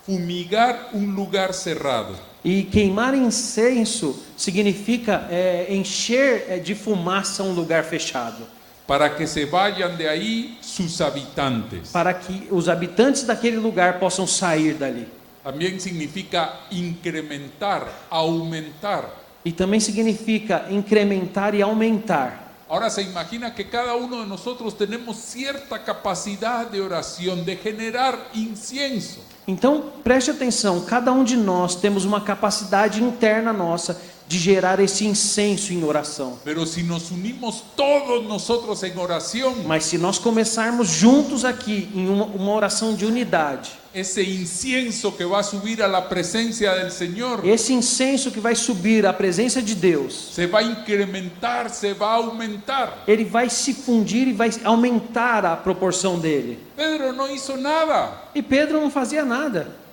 fumigar un lugar cerrado. E queimar incenso significa encher de fumaça um lugar fechado, Para que se vayan de ahí sus habitantes. para que os habitantes daquele lugar possam sair dali. También significa incrementar, aumentar. E também significa incrementar e aumentar. Ahora se imagina que cada uno de nosotros tenemos cierta capacidad de oración, de generar incienso. Então, preste atenção, cada um de nós temos uma capacidade interna nossa de gerar esse incenso em oração. Pero si nos unimos todos nosotros en oración, Mas se nós começarmos juntos aqui em uma oração de unidade, ese incienso que va a subir a la presencia del Señor esse incenso que vai subir à presença de Deus, se va a incrementar, se va a aumentar. ele vai se fundir e vai aumentar a proporção dele. Pedro no hizo nada. E Pedro não fazia nada.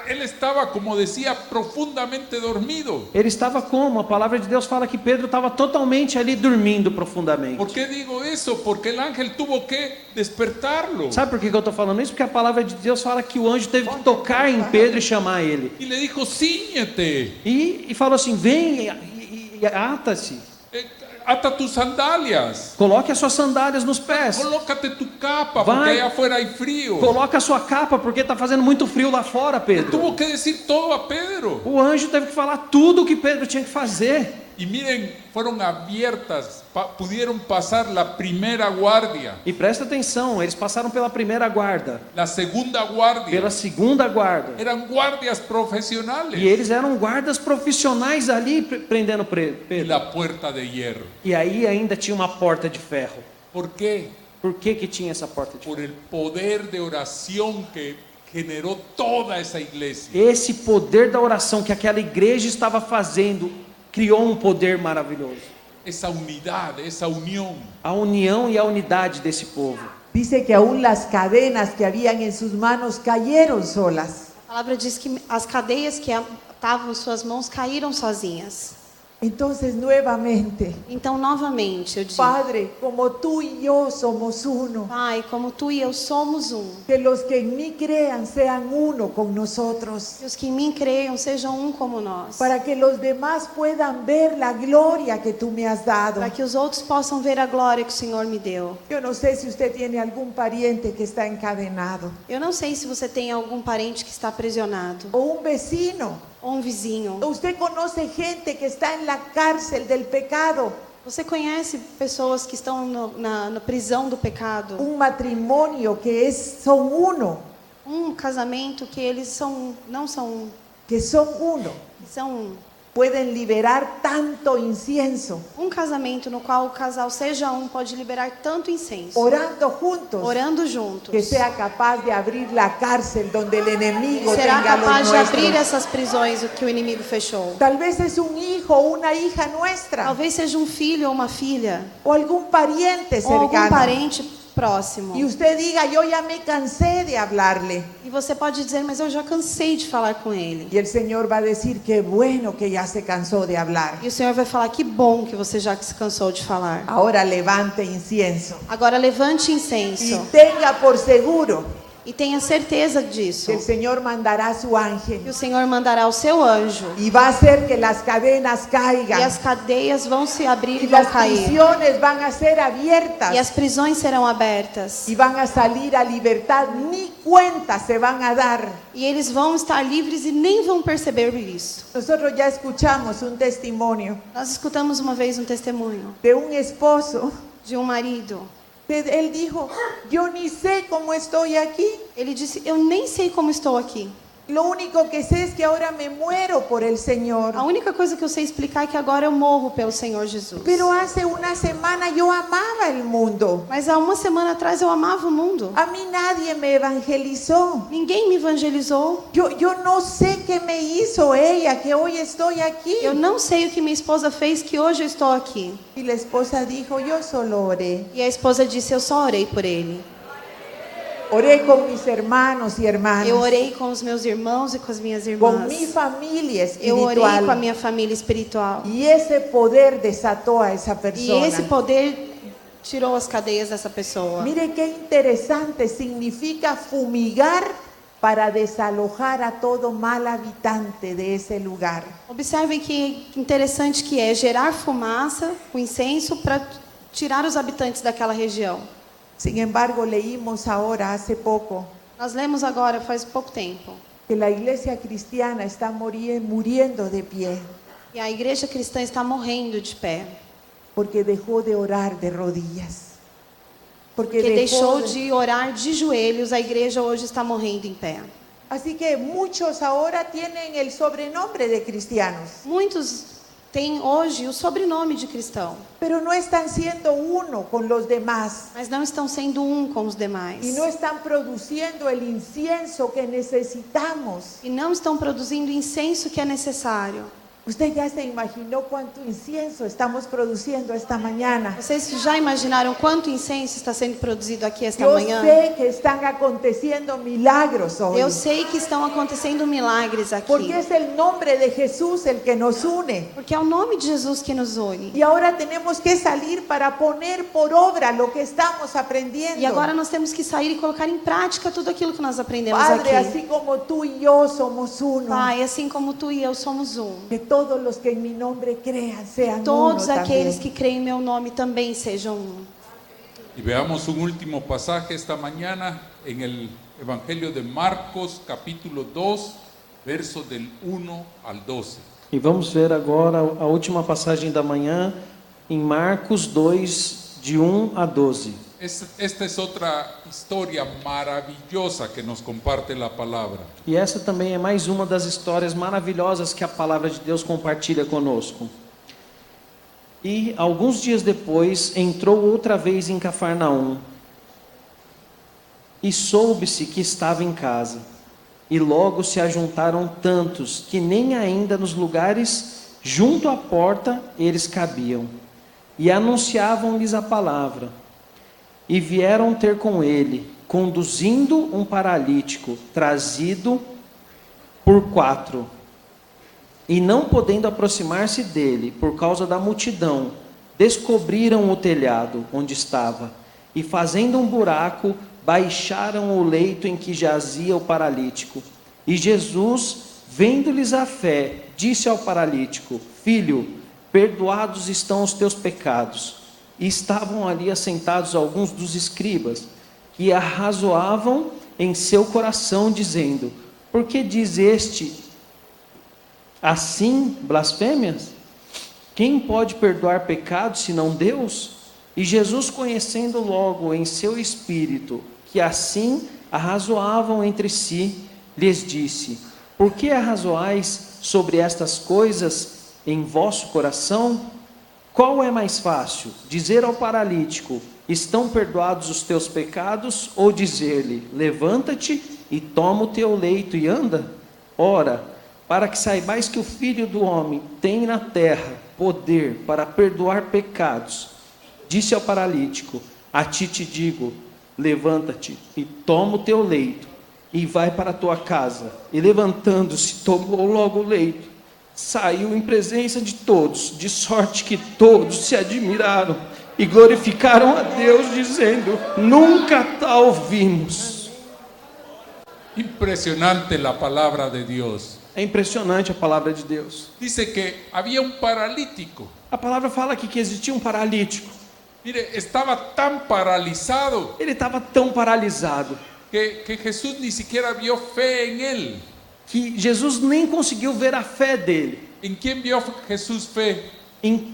Él estaba, como decía, profundamente dormido. Ele estava como? A palavra de Deus fala que Pedro estava totalmente ali dormindo profundamente. ¿Por qué digo eso? Porque el ángel tuvo que despertarlo. Sabe por que eu estou falando isso? Porque a palavra de Deus fala que o anjo teve que tocar em Pedro e chamar ele. Y le dijo, cíñete, E falou assim, vem e ata-se. ata tus sandalias, Coloque as suas sandálias nos pés. colócate tu capa, Vai. porque allá afuera hay frío. Coloque a sua capa, porque está fazendo muito frio lá fora, Pedro. Tuvo que decir todo a Pedro. O anjo teve que falar tudo o que Pedro tinha que fazer. Y miren, fueron abiertas, pudieron pasar la primera guardia, E presta atenção, eles passaram pela primeira guarda, la segunda guardia. pela segunda guarda. Eran guardias E profesionales. eles eram guardas profissionais ali prendendo Y Pedro. la puerta de hierro. E aí ainda tinha uma porta de ferro. ¿Por qué? Por que tinha essa porta de ferro? Por el poder de oración que generó toda esa iglesia. Esse poder da oração que aquela igreja estava fazendo criou um poder maravilhoso. Esa unidad, esa unión. A união e a unidade desse povo. Dice que aún las cadenas que habían en sus manos cayeron solas. A palavra diz que as cadeias que estavam em suas mãos caíram sozinhas. Entonces, nuevamente, Então, novamente, eu digo: Padre, como tú y yo somos uno, Pai, como tu e eu somos um, que los que en mí crean sean uno con nosotros, que os que em mim creiam sejam um como nós, para que los demás puedan ver la gloria que tú me has dado. para que os outros possam ver a glória que o Senhor me deu. Yo no sé si usted tiene algún pariente que está encadenado, Eu não sei se você tem algum parente que está aprisionado, o un vecino. ou um vizinho. Usted conoce gente que está en la cárcel del pecado, Você conhece pessoas que estão na prisão do pecado? un matrimonio que son uno, Um casamento que eles não são que son uno, são pueden liberar tanto incienso, um casamento no qual o casal seja um pode liberar tanto incenso, orando juntos, orando juntos. que sea capaz de abrir la cárcel donde el enemigo Será tenga los capaz de abrir nuestros. essas prisões que o inimigo fechou. Tal vez es un hijo o una hija nuestra, Talvez seja um filho ou uma filha, o algún pariente ou algum cercano. parente próximo. Y usted diga, yo ya me cansé de hablarle. E você pode dizer: mas eu já cansei de falar com ele. Y el Señor va a decir, qué bueno que ya se cansó de hablar. E o Senhor vai falar: que bom que você já se cansou de falar. Ahora levante incienso Agora levante y incenso tenga por seguro e tenha certeza disso. que el Señor mandará su Que ángel o Senhor mandará o seu anjo y va a hacer que las cadenas e caigan as cadeias vão se abrir y e vão las cair. prisiones van a ser E as abiertas prisões serão abertas. y van a salir a libertad, ni cuenta se van a dar. E eles vão estar livres e nem vão perceber isso. Nosotros ya escuchamos un testimonio Nós escutamos uma vez um testemunho de un esposo. de um marido. Él dijo, yo ni sé cómo estoy aquí. Ele disse: eu nem sei como estou aqui. Lo único que sé es que ahora me muero por el Señor. A única coisa que eu sei explicar é que agora eu morro pelo Senhor Jesus. Pero hace una semana yo amaba el mundo. Mas há uma semana atrás eu amava o mundo. A mí nadie me evangelizó. Ninguém me evangelizou. Yo no sé qué me hizo ella, que hoy estoy aquí. Eu não sei o que minha esposa fez que hoje eu estou aqui. Y la esposa dijo, yo solo oré. E a esposa disse: eu só orei por ele. Oré con mis hermanos y hermanas. Eu orei com os meus irmãos e com as minhas Con mi irmãs. familia Eu orei com a espiritual. minha família espiritual. Y ese poder desató a esa E persona. esse poder tirou as cadeias dessa pessoa. Mire qué interesante, significa fumigar para desalojar a todo mal habitante de ese lugar. Observem que interessante que é gerar fumaça, o incenso, para tirar os habitantes daquela região. Sin embargo, leímos ahora, hace poco, Nós lemos agora, faz pouco tempo, que la iglesia cristiana está muriendo de pie e a igreja cristã está morrendo de pé, porque dejó de orar de rodillas. Porque porque deixou dejó de... de orar de joelhos, a igreja hoje está morrendo em pé. Así que muchos ahora tienen el sobrenombre de cristianos, Muitos têm hoje o sobrenome de cristão, pero no están siendo uno con los demás mas não estão sendo um com os demais. y no están produciendo el incienso que necesitamos. E não estão produzindo o incenso que é necessário. Usted ya se imaginó cuánto incienso estamos produciendo esta mañana. Vocês já imaginaram quanto incenso está sendo produzido aqui esta Yo manhã? sé que están aconteciendo milagros hoy, Eu sei que estão acontecendo milagres aqui. porque es el nombre de Jesús el que nos une. Porque é o nome de Jesus que nos une. Y ahora tenemos que salir para poner por obra lo que estamos aprendiendo. E agora nós temos que sair e colocar em prática tudo aquilo que nós aprendemos Padre, aqui. así como tú y yo somos uno, Pai, assim como tu e eu somos um. que todos los que en mi nombre crean sean Todos uno aqueles también. que creem em meu nome também sejam um. Y veamos un último pasaje esta mañana en el Evangelio de Marcos, capítulo 2, versos del 1 al 12. E vamos ver agora a última passagem da manhã em Marcos 2, de 1 a 12. Esta es otra historia maravillosa que nos comparte la palabra. E essa também é mais uma das histórias maravilhosas que a palavra de Deus compartilha conosco. E alguns dias depois entrou outra vez em Cafarnaum. E soube-se que estava em casa. E logo se ajuntaram tantos que nem ainda nos lugares junto à porta eles cabiam. E anunciavam-lhes a palavra. E vieram ter com ele, conduzindo um paralítico, trazido por 4. E não podendo aproximar-se dele por causa da multidão, descobriram o telhado onde estava e, fazendo um buraco, baixaram o leito em que jazia o paralítico. E Jesus, vendo-lhes a fé, disse ao paralítico: Filho, perdoados estão os teus pecados. E estavam ali assentados alguns dos escribas, que arrazoavam em seu coração, dizendo: Por que diz este assim blasfêmias? Quem pode perdoar pecados senão Deus? E Jesus, conhecendo logo em seu espírito que assim arrazoavam entre si, lhes disse: Por que arrazoais sobre estas coisas em vosso coração? Qual é mais fácil, dizer ao paralítico: Estão perdoados os teus pecados, ou dizer-lhe: Levanta-te e toma o teu leito e anda? Ora, para que saibais que o Filho do Homem tem na terra poder para perdoar pecados, disse ao paralítico: A ti te digo, levanta-te e toma o teu leito e vai para a tua casa. E levantando-se, tomou logo o leito, saiu em presença de todos, de sorte que todos se admiraram e glorificaram a Deus, dizendo: Nunca tal vimos. Impresionante la palabra de Dios. É impressionante a palavra de Deus. Dice que había un paralítico. A palavra fala aqui que existia um paralítico. Mire, estaba tan paralizado Ele estava tão paralisado que Jesús ni siquiera vio fe en él. que Jesus nem conseguiu ver a fé dele. ¿En quién vio Jesús fe?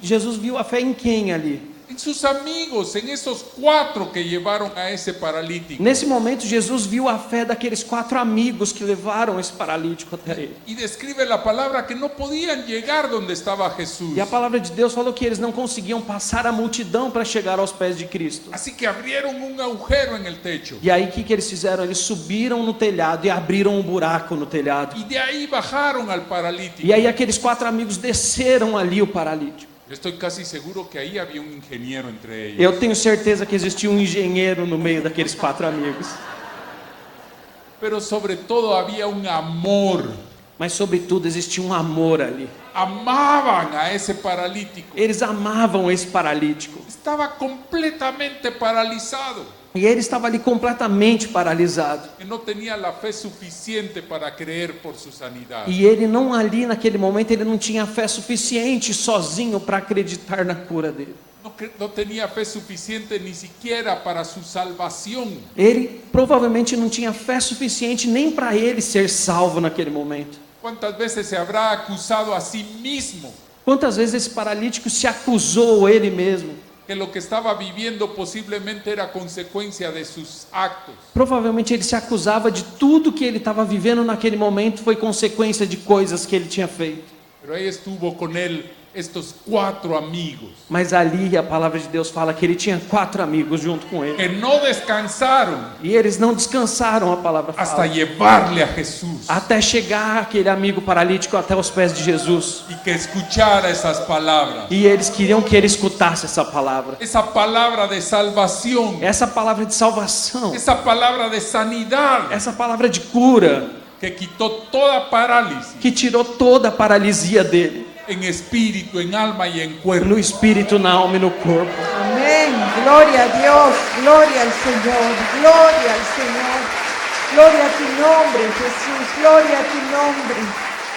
Jesus viu a fé em quem ali? En sus amigos, en esos 4 que llevaron a ese paralítico. Nesse momento, Jesus viu a fé daqueles 4 amigos que levaram esse paralítico até ele. Y describe la palabra que no podían llegar donde estaba Jesús. E a palavra de Deus falou que eles não conseguiam passar a multidão para chegar aos pés de Cristo. Así que abrieron un agujero en el techo. E aí o que eles fizeram? Eles subiram no telhado e abriram um buraco no telhado. Y de ahí bajaron al paralítico. E aí aqueles 4 amigos desceram ali o paralítico. Yo estoy casi seguro que ahí había un ingeniero entre ellos. Eu tenho certeza que existia um engenheiro no meio daqueles 4 amigos. Pero sobre todo había un amor. Mas sobretudo existia um amor ali. Amaban a ese paralítico. Eles amavam esse paralítico. Estaba completamente paralizado. E ele estava ali completamente paralisado. Que no tenía la fe suficiente para creer por su sanidad. E ele não ali naquele momento, ele não tinha fé suficiente sozinho para acreditar na cura dele. No tenía fe suficiente ni siquiera para su salvación. Ele provavelmente não tinha fé suficiente nem para ele ser salvo naquele momento. ¿Cuántas veces se habrá acusado a sí mismo Quantas vezes esse paralítico se acusou ele mesmo? que lo que estaba viviendo posiblemente era consecuencia de sus actos? Provavelmente ele se acusava de tudo que ele estava vivendo naquele momento foi consequência de coisas que ele tinha feito. Pero ahí estuvo con él estos 4 amigos Mas ali a palavra de Deus fala que ele tinha 4 amigos junto com ele. que no descansaron E eles não descansaram, a palavra hasta fala, llevarle a Jesús até chegar aquele amigo paralítico até os pés de Jesus. y que escuchara esas palabras. E eles queriam que ele escutasse essa palavra. Esa palabra de salvación, Essa palavra de salvação, esa palabra de sanidad essa palavra de cura, que quitó toda parálisis que tirou toda a paralisia dele, en espíritu, en alma y en cuerpo. no espírito, na alma e no corpo. Amén. Gloria a Dios. Gloria al Señor. Gloria al Señor. Gloria a tu nombre, Jesús. Gloria a tu nombre.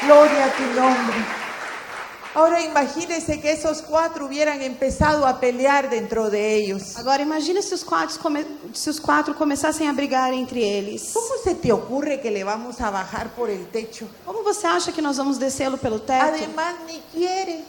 Gloria a tu nombre. Ahora imagínense que esos 4 hubieran empezado a pelear dentro de ellos. Agora imagine se os 4 começassem a brigar entre eles. ¿Cómo se te ocurre que le vamos a bajar por el techo? Como você acha que nós vamos descê-lo pelo teto? Además, ni quiere.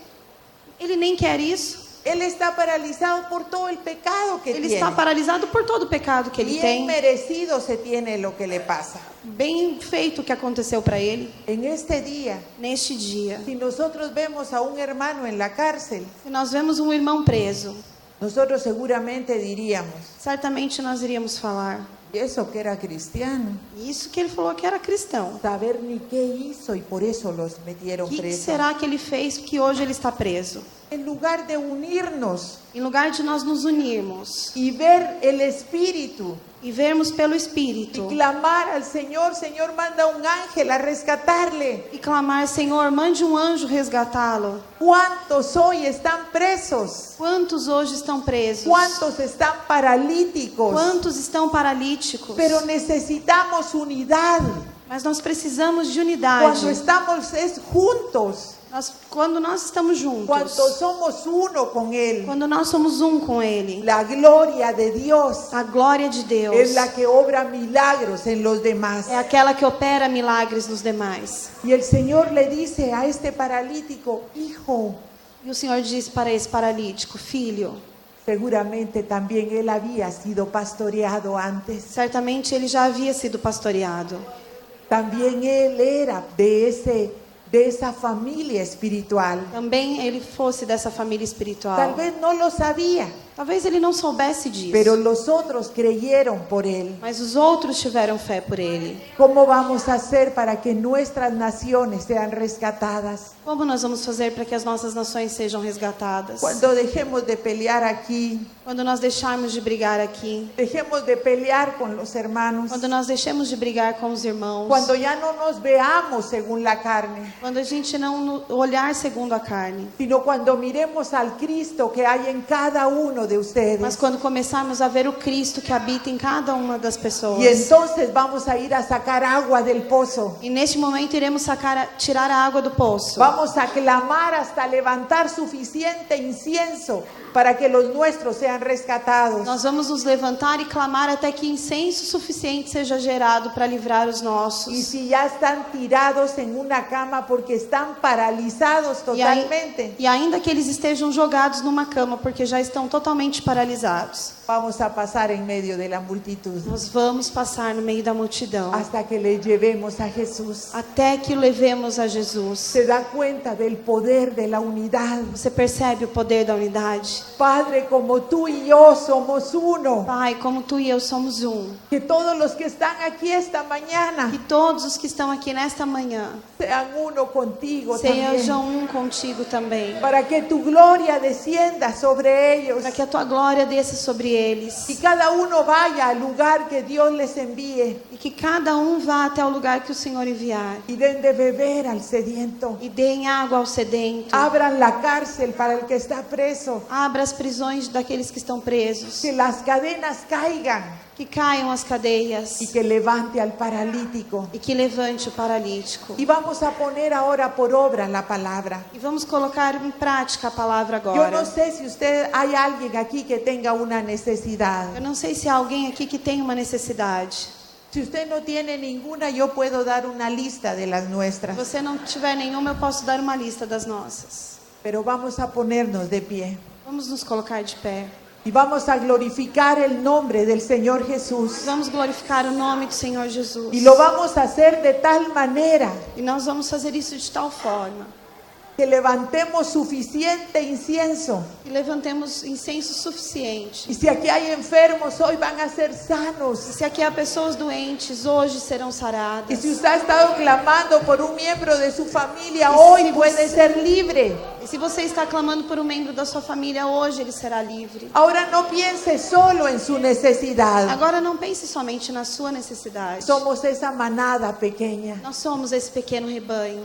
Ele nem quer isso. Él está paralizado por todo el pecado que Ele tiene. está paralisado por todo o pecado que ele Bien tem. merecido se tiene lo que le pasa. Bem feito o que aconteceu para ele En este día, neste dia. si nosotros vemos a un hermano en la cárcel, Se nós vemos um irmão preso, nosotros seguramente diríamos, certamente nós iríamos falar: eso que era cristiano, isso que ele falou que era cristão. saber ni qué hizo y por eso los metieron O que presos. será que ele fez que hoje ele está preso? En lugar de unirnos Em lugar de nós nos unirmos y ver el espíritu e vermos pelo y Espírito clamar al Señor, Señor, manda un ángel a rescatarle. e clamar, Senhor, mande um anjo resgatá-lo. ¿Cuántos hoy están presos? Quantos hoje estão presos? ¿Cuántos están paralíticos? Quantos estão paralíticos? Pero necesitamos unidad. Mas nós precisamos de Cuando unidade. estamos juntos, Quando nós estamos juntos, cuando somos uno con Él, quando nós somos um com Ele, la gloria de Dios a glória de Deus es la que obra milagros en los demás. é aquela que opera milagres nos demais. Y el Señor le dice a este paralítico, hijo, E o Senhor diz para esse paralítico, filho, seguramente también él había sido pastoreado antes. certamente ele já havia sido pastoreado. También él era de esa familia espiritual. Também ele fosse dessa família espiritual. Tal vez no lo sabía, Talvez ele não soubesse disso, pero los otros creyeron por él. mas os outros tiveram fé por ele. ¿Cómo vamos a hacer para que nuestras naciones sean rescatadas? Como nós vamos fazer para que as nossas nações sejam resgatadas? Cuando dejemos de pelear aquí, Quando nós deixarmos de brigar aqui, dejemos de pelear con los hermanos, quando nós deixemos de brigar com os irmãos, cuando ya no nos veamos según la carne, quando a gente não olhar segundo a carne, sino cuando miremos al Cristo que hay en cada uno de mas ustedes. quando começarmos a ver o Cristo que habita em cada uma das pessoas. Y entonces vamos a ir a sacar agua del pozo. E neste momento iremos tirar a água do poço. Vamos a clamar hasta levantar suficiente incienso para que los nuestros sean rescatados. Nós vamos nos levantar e clamar até que incenso suficiente seja gerado para livrar os Y nossos. si ya están tirados en una cama porque están paralizados totalmente, E ainda que eles estejam jogados numa cama porque já estão totalmente paralisados, vamos a pasar en medio de la multitud nós vamos passar no meio da multidão hasta que le llevemos a Jesús. até que o levemos a Jesus. Se da cuenta del poder de la unidad. Você percebe o poder da unidade? Padre, como tú y yo somos uno, Pai, como tu e eu somos um, que todos los que están aquí esta mañana que todos os que estão aqui nesta manhã sean uno contigo también, sejam um contigo também, para que tu gloria descienda sobre ellos para que a tua glória desça sobre eles y cada uno vaya al lugar que Dios les envíe e que cada um vá até o lugar que o Senhor enviar y den de beber al sediento. e deem água ao sedento, Abran la cárcel para el que está preso, abra as prisões daqueles que estão presos, que las cadenas caigan que caiam as cadeias y que levante al paralítico. e que levante o paralítico. Y vamos a poner ahora por obra la palabra. E vamos colocar em prática a palavra Yo agora. no sé si hay alguien aquí que tenga una necesidad. Eu não sei se há alguém aqui que tem uma necessidade. Si usted no tiene ninguna, yo puedo dar una lista de las Se nuestras. você não tiver nenhuma, eu posso dar uma lista das nossas. Pero vamos a ponernos de pie Vamos nos colocar de pé. y vamos a glorificar el nombre del Señor Jesús. Vamos glorificar o nome do Senhor Jesus. Y lo vamos a hacer de tal manera E nós vamos fazer isso de tal forma que levantemos suficiente incienso. que levantemos incenso suficiente. Y si aquí hay enfermos, hoy van a ser E sanos. se aqui há pessoas doentes, hoje serão Y saradas. si usted ha estado clamando por un miembro de su familia, hoy puede ser libre. E se você está clamando por um membro da sua família, hoje ele será livre. Ahora no piense solo en su necesidad. Agora não pense somente na sua necessidade. Somos esa manada pequeña. Nós somos esse pequeno rebanho.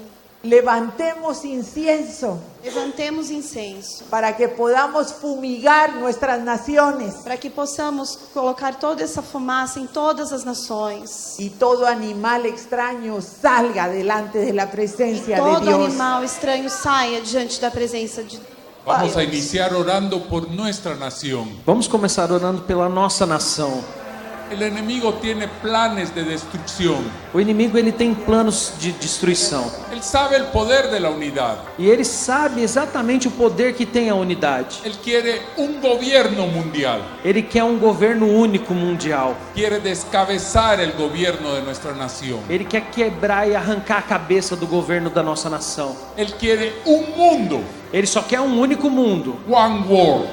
Levantemos incienso Levantemos incenso para que podamos fumigar nuestras naciones para que possamos colocar toda essa fumaça em todas as nações. y todo animal extraño salga delante de la E presencia de todo Dios. animal estranho saia diante da presença de Vamos a Deus. iniciar orando por nuestra nación. Vamos começar orando pela nossa nação. El enemigo tiene planes de destrucción. O inimigo ele tem planos de destruição. Él sabe el poder de la unidad. E ele sabe exatamente o poder que tem a unidade. Él quiere un gobierno mundial. Ele quer um governo único mundial. Quiere descabezar el gobierno de nuestra nación. Ele quer quebrar e arrancar a cabeça do governo da nossa nação. Él quiere un mundo, Ele só quer um único mundo. one world,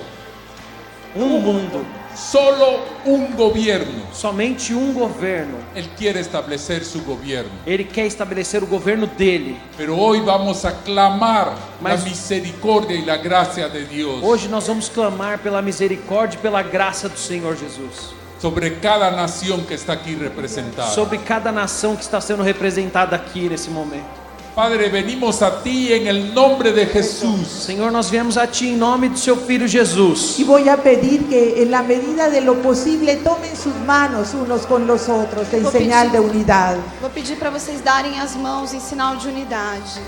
Um mundo. solo un gobierno. Somente um governo. Él quiere establecer su gobierno. Ele quer estabelecer o governo dele. Pero hoy vamos a clamar la Mas- misericordia y la gracia de Dios. Hoje nós vamos clamar pela misericórdia e pela graça do Senhor Jesus. sobre cada nación que está aquí representada. sobre cada nação que está sendo representada aqui nesse momento. Padre, venimos a ti en el nombre de Jesús. Senhor, nós viemos a Ti em nome do Seu Filho Jesus. Y voy a pedir que en la medida de lo posible tomen sus manos unos con los otros en Vou señal pedir- de unidad. Vou pedir para vocês darem as mãos em sinal de unidade.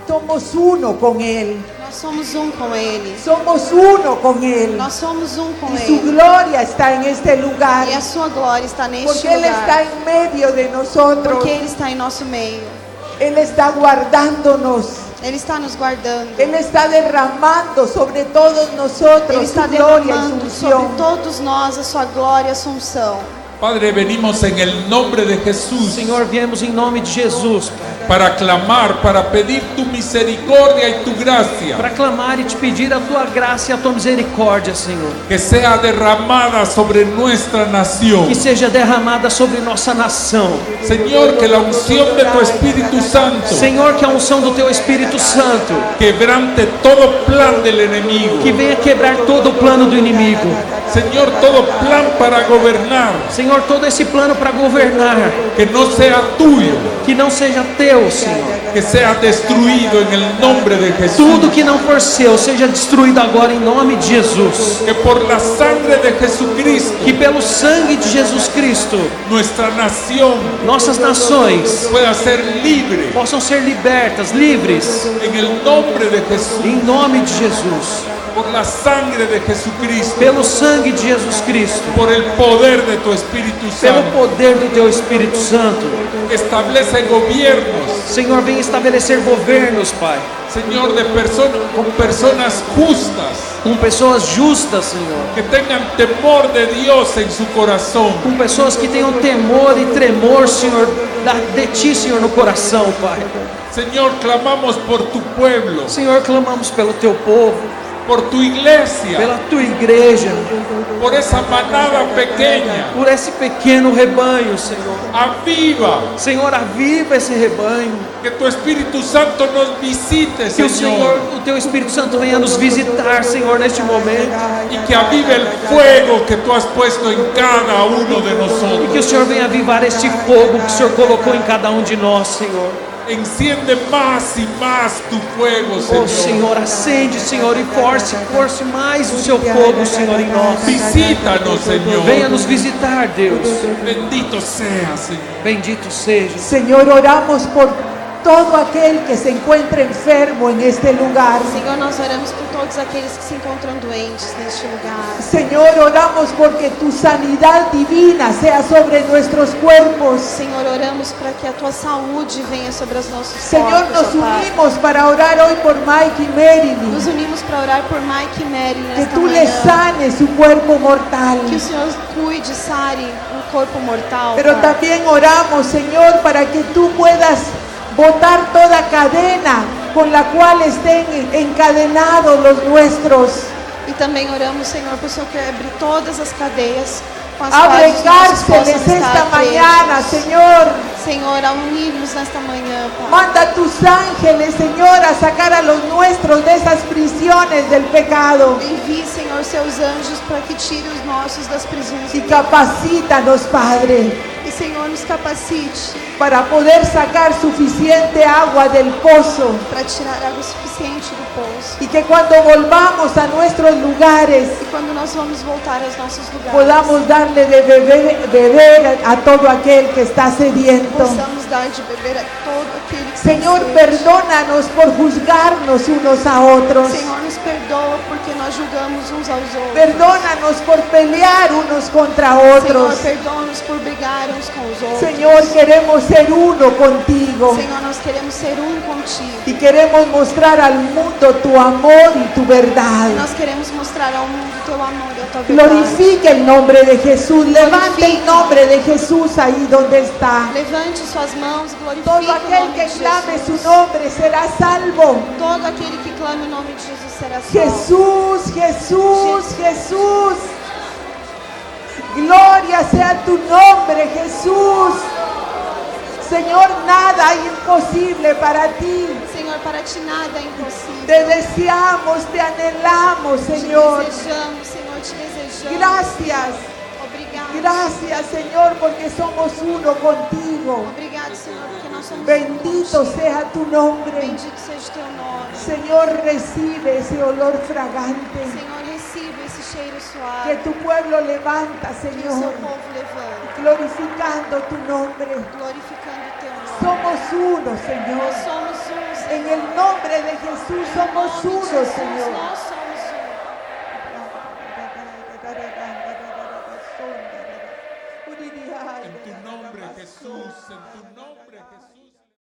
Somos uno con Él. Nós somos um com Ele. Somos uno con Él. Nós somos um com Y su Ele. gloria está en este lugar. E a sua glória está neste Porque Él está lugar. en medio de nosotros. Porque Ele está em nosso meio. Él está guardándonos. Ele está nos guardando. Él está derramando sobre todos Ele nosotros está su gloria y su derramando sobre unción. todos nós a sua glória e a sua unção. Padre, venimos en el nombre de Jesús Senhor, viemos em nome de Jesus para clamar, para pedir tu misericordia y tu gracia, para clamar e Te pedir a Tua graça e a Tua misericórdia, Senhor. que sea derramada sobre nuestra nación. Que seja derramada sobre nossa nação. Señor, que la unción de tu Espíritu Santo Senhor, que a unção do Teu Espírito Santo quebrante todo plan del enemigo. que venha quebrar todo o plano do inimigo. Señor, todo plan para gobernar Senhor, todo esse plano para governar, que no sea tuyo, que não seja Teu, Senhor. que sea destruido en el nombre de Jesús. Tudo que não for Seu seja destruído agora em nome de Jesus. Que por la sangre de Jesucristo Que pelo sangue de Jesus Cristo, nuestra nación nossas nações pueda ser libre possam ser libertas, livres, en el nombre de Jesús. em nome de Jesus. Por la sangre de Jesucristo, Pelo sangue de Jesus Cristo, por el poder de tu Espíritu pelo Santo. poder do Teu Espírito Santo. Establece gobiernos, Senhor, vem estabelecer governos, Pai, Señor, con personas justas com pessoas justas, Senhor, que tengan temor de Dios en su corazón. com pessoas que tenham temor e tremor, Senhor, de Ti, Senhor, no coração, Pai. Señor, clamamos por tu pueblo, Senhor, clamamos pelo Teu povo, por tu iglesia, pela Tua igreja, por esa manada pequeña. por esse pequeno rebanho, Senhor. Aviva, Senhor, aviva esse rebanho. que tu Espíritu Santo nos visite, Que o Senhor, Señor, o Teu Espírito Santo venha nos visitar, Senhor, neste momento. y que avive el fuego que tú has puesto en cada uno de E nosotros. que o Senhor venha avivar este fogo que o Senhor colocou em cada um de nós, Senhor. Enciende más y más tu fuego, Oh, Señor. Senhor, acende, Senhor, e force mais o Seu fogo, Senhor, em nós. Visítanos, Señor. Venha nos visitar, Deus. Bendito sea, Señor. Bendito seja. Señor, oramos por todo aquel que se encuentre enfermo en este lugar. Senhor, nós oramos por todos aqueles que se encontram doentes neste lugar. Señor, oramos porque tu sanidad divina sea sobre nuestros cuerpos. Senhor, oramos para que a tua saúde venha sobre os nossos Señor, corpos, nos ó Pai. unimos para orar hoy por Mike y Nos Marilyn. unimos para orar por Mike e Mary Que nesta tú le manhã. sanes su cuerpo mortal. Que o Senhor cuide, sare o corpo mortal. Pero Pai. también oramos, Señor, para que tú puedas botar toda cadena con la cual estén encadenados los nuestros. E também oramos, Senhor, para o Senhor quebre todas as cadeias com as quais Abre os nossos possam cárceles esta estar mañana, presos. Señor. Senhor, a unirmos nesta manhã, Pai. Manda a tus ángeles, Señor, a sacar a los nuestros de esas prisiones del pecado. Envie, Senhor, seus anjos para que tire os nossos das prisões. Y capacítanos, Padre, E, Senhor, nos capacite para poder sacar suficiente agua del pozo. para tirar água suficiente do poço. Y que cuando volvamos a nuestros lugares, E quando nós vamos voltar aos nossos lugares, podamos darle de beber a todo aquel que está sediento. possamos dar de beber a todo aquele que Señor, tem sede. perdónanos por juzgarnos unos a otros. Senhor, nos perdoa porque nós julgamos uns aos outros. Perdónanos por pelear unos contra Senhor, otros. perdoa-nos por brigar uns com os outros. Señor, queremos ser uno contigo. Senhor, nós queremos ser um contigo. Y queremos mostrar al mundo tu amor y tu verdad. Nós queremos mostrar ao mundo teu amor e a tua verdade. Glorifica el nombre de Jesús. Levante el nombre de Jesús ahí donde está. Levante suas mãos, glorifique Todo o aquel nome que de clame su Jesus. nombre será salvo. Todo aquele que clame o nome de Jesus será salvo. Jesús, Jesús, Jesús. Gloria sea tu nombre, Jesús. Señor, nada hay imposible para ti. Senhor, para ti nada é impossível. Te deseamos, te anhelamos, Te Señor. desejamos, Senhor, te desejamos. desejamos. Gracias. Obrigado. Gracias, Señor, porque somos uno contigo. Obrigado, Senhor, porque nós somos Bendito um contigo. sea tu nombre. Bendito seja o teu nome. Señor, recibe ese olor fragante Senhor, receba esse cheiro que suave tu pueblo levanta, que o seu Señor, povo levanta, glorificando tu nombre. glorificando o teu nome. Somos uno, Señor. Nós somos um, En Senhor. el nombre de Jesús somos Em nome de uno, Jesus, Señor. nós somos